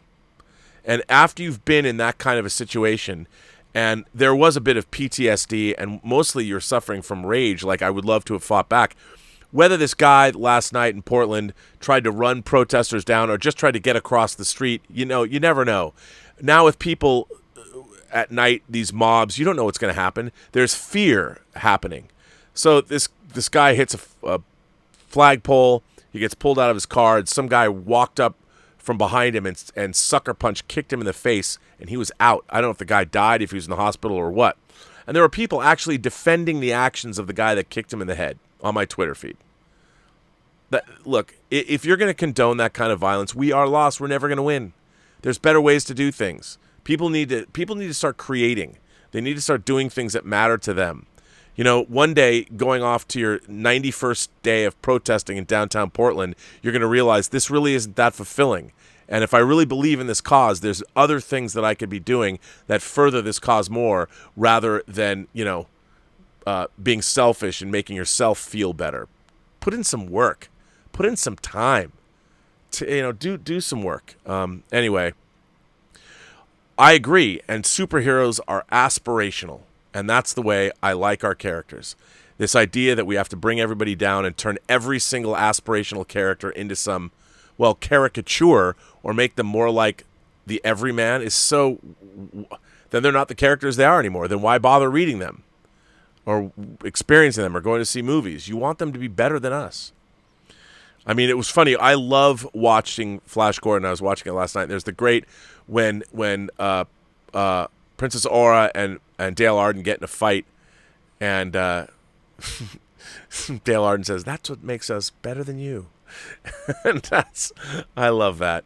And after you've been in that kind of a situation, and there was a bit of PTSD, and mostly you're suffering from rage, like I would love to have fought back. Whether this guy last night in Portland tried to run protesters down or just tried to get across the street, you never know. Now with people at night, these mobs, you don't know what's going to happen. There's fear happening. So this guy hits a flagpole. He gets pulled out of his car, and some guy walked up from behind him and sucker punch kicked him in the face, and he was out. I don't know if the guy died, if he was in the hospital or what. And there were people actually defending the actions of the guy that kicked him in the head on my Twitter feed. Look, if you're going to condone that kind of violence, we are lost. We're never going to win. There's better ways to do things. People need to start creating. They need to start doing things that matter to them. One day, going off to your 91st day of protesting in downtown Portland, you're going to realize this really isn't that fulfilling. And if I really believe in this cause, there's other things that I could be doing that further this cause more, rather than, being selfish and making yourself feel better. Put in some work. Put in some time. Do some work. Anyway, I agree. And superheroes are aspirational. And that's the way I like our characters. This idea that we have to bring everybody down and turn every single aspirational character into some, well, caricature or make them more like the everyman is so... Then they're not the characters they are anymore. Then why bother reading them or experiencing them or going to see movies? You want them to be better than us. I mean, it was funny. I love watching Flash Gordon. I was watching it last night. There's the great when Princess Aura and Dale Arden get in a fight, and Dale Arden says, "That's what makes us better than you." And I love that.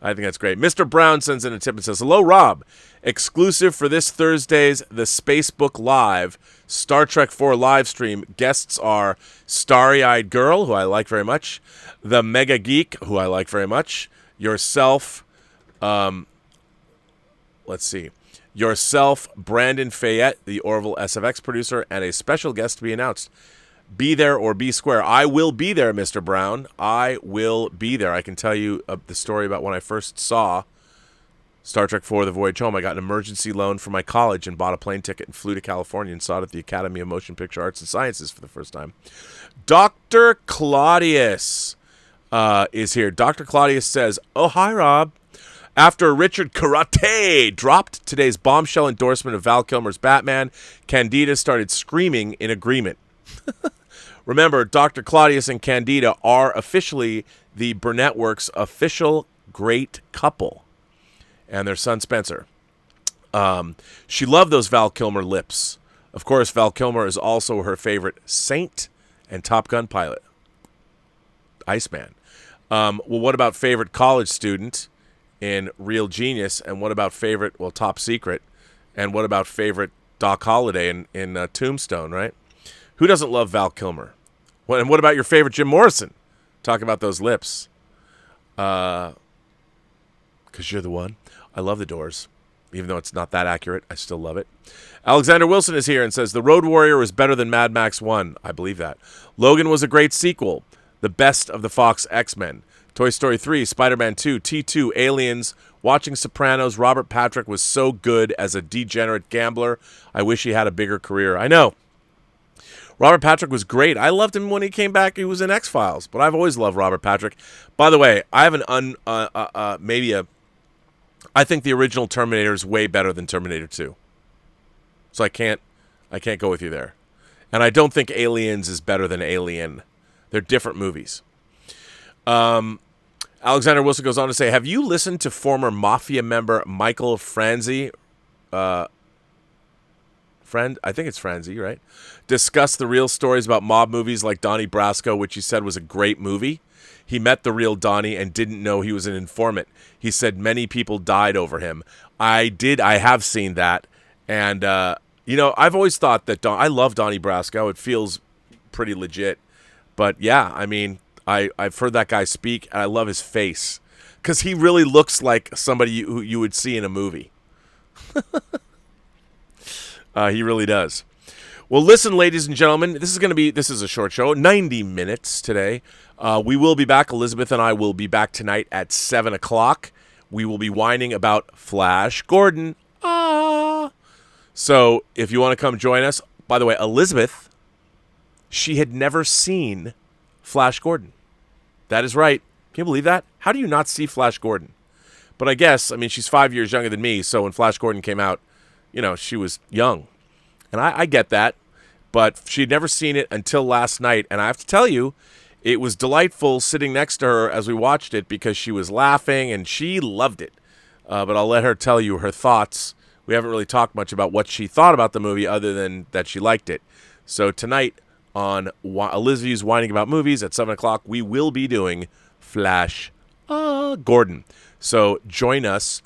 I think that's great. Mr. Brown sends in a tip and says, "Hello, Rob. Exclusive for this Thursday's The Spacebook Live Star Trek 4 live stream. Guests are Starry-Eyed Girl, who I like very much, the Mega Geek, who I like very much, yourself, Brandon Fayette, the Orville SFX producer, and a special guest to be announced. Be there or be square." I will be there, Mr. Brown. I will be there. I can tell you the story about when I first saw Star Trek IV, The Voyage Home. I got an emergency loan from my college and bought a plane ticket and flew to California and saw it at the Academy of Motion Picture Arts and Sciences for the first time. Dr. Claudius is here. Dr. Claudius says, "Oh, hi, Rob. After Richard Karate dropped today's bombshell endorsement of Val Kilmer's Batman, Candida started screaming in agreement." Remember, Dr. Claudius and Candida are officially the Burnettwork's official great couple, and their son Spencer. She loved those Val Kilmer lips. Of course, Val Kilmer is also her favorite Saint and Top Gun pilot, Iceman. Well, what about favorite college student in Real Genius? And what about favorite, well, Top Secret? And what about favorite Doc Holliday in Tombstone, right? Who doesn't love Val Kilmer? And what about your favorite Jim Morrison? Talk about those lips. 'Cause you're the one. I love The Doors. Even though it's not that accurate, I still love it. Alexander Wilson is here and says, "The Road Warrior is better than Mad Max 1. I believe that. Logan was a great sequel. The best of the Fox X-Men. Toy Story 3, Spider-Man 2, T2, Aliens, watching Sopranos. Robert Patrick was so good as a degenerate gambler. I wish he had a bigger career." I know. Robert Patrick was great. I loved him when he came back. He was in X-Files, but I've always loved Robert Patrick. By the way, I have I think the original Terminator is way better than Terminator 2. So I can't go with you there. And I don't think Aliens is better than Alien. They're different movies. Alexander Wilson goes on to say, "Have you listened to former Mafia member Michael Franzi? I think it's Franzi, right? Discuss the real stories about mob movies like Donnie Brasco, which he said was a great movie. He met the real Donnie and didn't know he was an informant. He said many people died over him." I have seen that. And, I've always thought that I love Donnie Brasco. It feels pretty legit. But, yeah, I mean, I've heard that guy speak, and I love his face. Because he really looks like somebody who you would see in a movie. He really does. Well, listen, ladies and gentlemen, this is a short show, 90 minutes today. We will be back. Elizabeth and I will be back tonight at 7 o'clock. We will be whining about Flash Gordon. So if you want to come join us, by the way, Elizabeth, she had never seen Flash Gordon. That is right. Can you believe that? How do you not see Flash Gordon? But I guess, she's 5 years younger than me, so when Flash Gordon came out, she was young. And I get that. But she'd never seen it until last night. And I have to tell you, it was delightful sitting next to her as we watched it because she was laughing and she loved it. But I'll let her tell you her thoughts. We haven't really talked much about what she thought about the movie other than that she liked it. So tonight on Elizabeth's Whining About Movies at 7 o'clock, we will be doing Flash Gordon. So join us,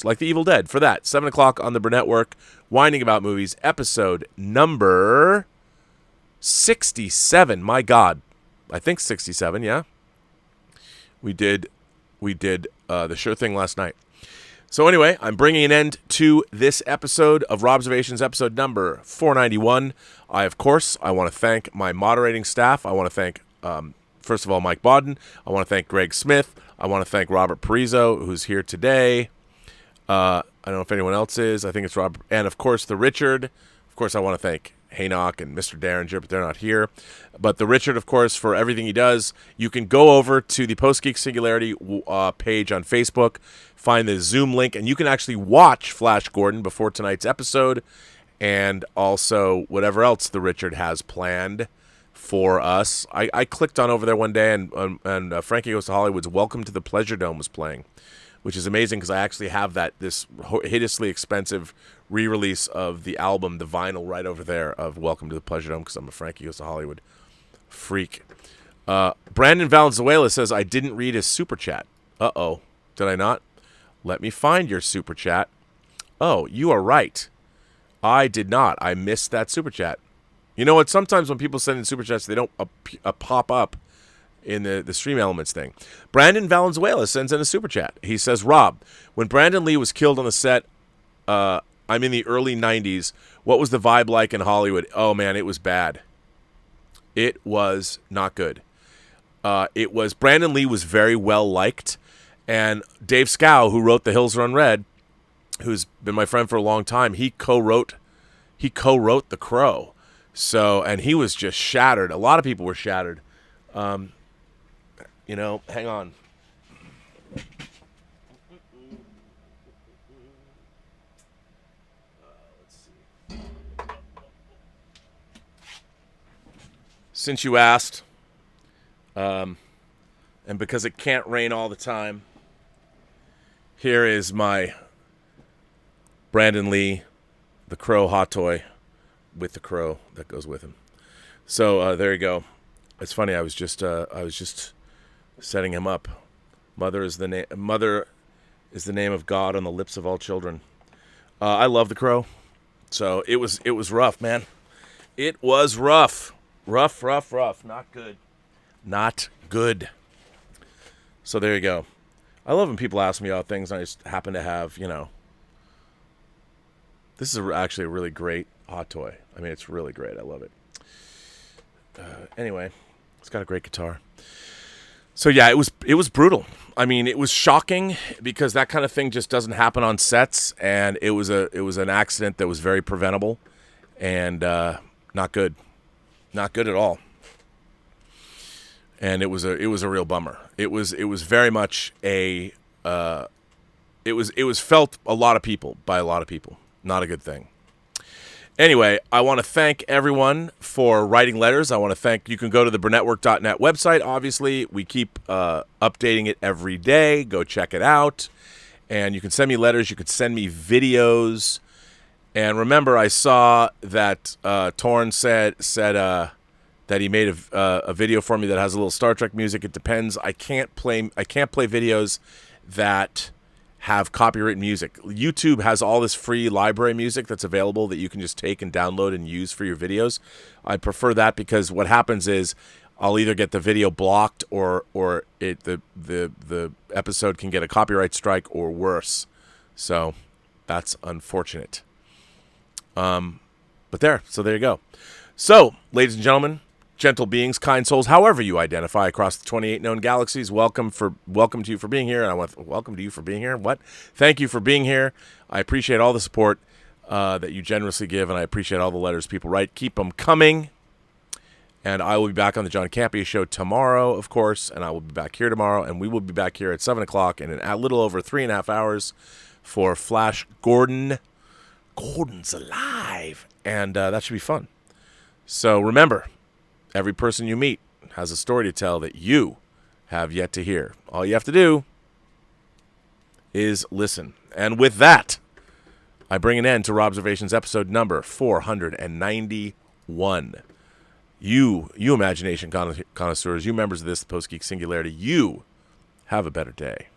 like the Evil Dead, for that. 7 o'clock on the Burnettwork, Whining About Movies, episode number 67. My God. I think 67, yeah. We did the Sure Thing last night. So anyway, I'm bringing an end to this episode of Robservations, episode number 491. I want to thank my moderating staff. I want to thank, first of all, Mike Bodden. I want to thank Greg Smith. I want to thank Robert Parizo, who's here today. I don't know if anyone else is. I think it's Robert. And, of course, the Richard Of course, I want to thank Haynock and Mr. Derringer, but they're not here. But the Richard, of course, for everything he does. You can go over to the Post-Geek Singularity page on Facebook, find the Zoom link, and you can actually watch Flash Gordon before tonight's episode, and also whatever else the Richard has planned for us. I clicked on over there one day, and Frankie Goes to Hollywood's Welcome to the Pleasure Dome was playing, which is amazing because I actually have this hideously expensive re-release of the album, the vinyl, right over there of Welcome to the Pleasure Dome because I'm a Frankie Goes to Hollywood freak. Brandon Valenzuela says, I didn't read his super chat. Uh-oh. Did I not? Let me find your super chat. Oh, you are right. I did not. I missed that super chat. You know what? Sometimes when people send in super chats, they don't pop up in the Stream Elements thing. Brandon Valenzuela sends in a super chat. He says, Rob, when Brandon Lee was killed on the set, I'm in the early 90s. What was the vibe like in Hollywood? Oh, man, it was bad. It was not good. Brandon Lee was very well liked. And Dave Scow, who wrote The Hills Run Red, who's been my friend for a long time, he co-wrote The Crow. So, and he was just shattered. A lot of people were shattered. Hang on. Let's see. Since you asked, and because it can't rain all the time, here is my Brandon Lee, The Crow hot toy with the crow that goes with him. So there you go. It's funny. I was just setting him up. Mother is the name of God on the lips of all children. I love the Crow. So it was rough, man. It was rough. Rough. Not good. Not good. So there you go. I love when people ask me about things and I just happen to have, this is actually a really great hot toy. I mean, it's really great. I love it. Anyway, it's got a great guitar. So yeah, it was brutal. I mean, it was shocking because that kind of thing just doesn't happen on sets, and it was an accident that was very preventable, and not good at all. And it was a real bummer. It was very much it was felt by a lot of people. Not a good thing. Anyway, I want to thank everyone for writing letters. You can go to the Burnettwork.net website. Obviously, we keep updating it every day. Go check it out. And you can send me letters. You can send me videos. And remember, I saw that Torn said that he made a video for me that has a little Star Trek music. It depends. I can't play videos that have copyright music. YouTube has all this free library music that's available that you can just take and download and use for your videos. I prefer that because what happens is I'll either get the video blocked or the episode can get a copyright strike or worse. So that's unfortunate. But there you go. So, ladies and gentlemen, gentle beings, kind souls, however you identify across the 28 known galaxies, welcome to you for being here. And I want to welcome to you for being here. What? Thank you for being here. I appreciate all the support that you generously give, and I appreciate all the letters people write. Keep them coming. And I will be back on the John Campea Show tomorrow, of course, and I will be back here tomorrow, and we will be back here at 7 o'clock in a little over 3.5 hours for Flash Gordon. Gordon's alive. And that should be fun. So remember, every person you meet has a story to tell that you have yet to hear. All you have to do is listen. And with that, I bring an end to Robservations episode number 491. You imagination connoisseurs, you members of this Post-Geek Singularity, you have a better day.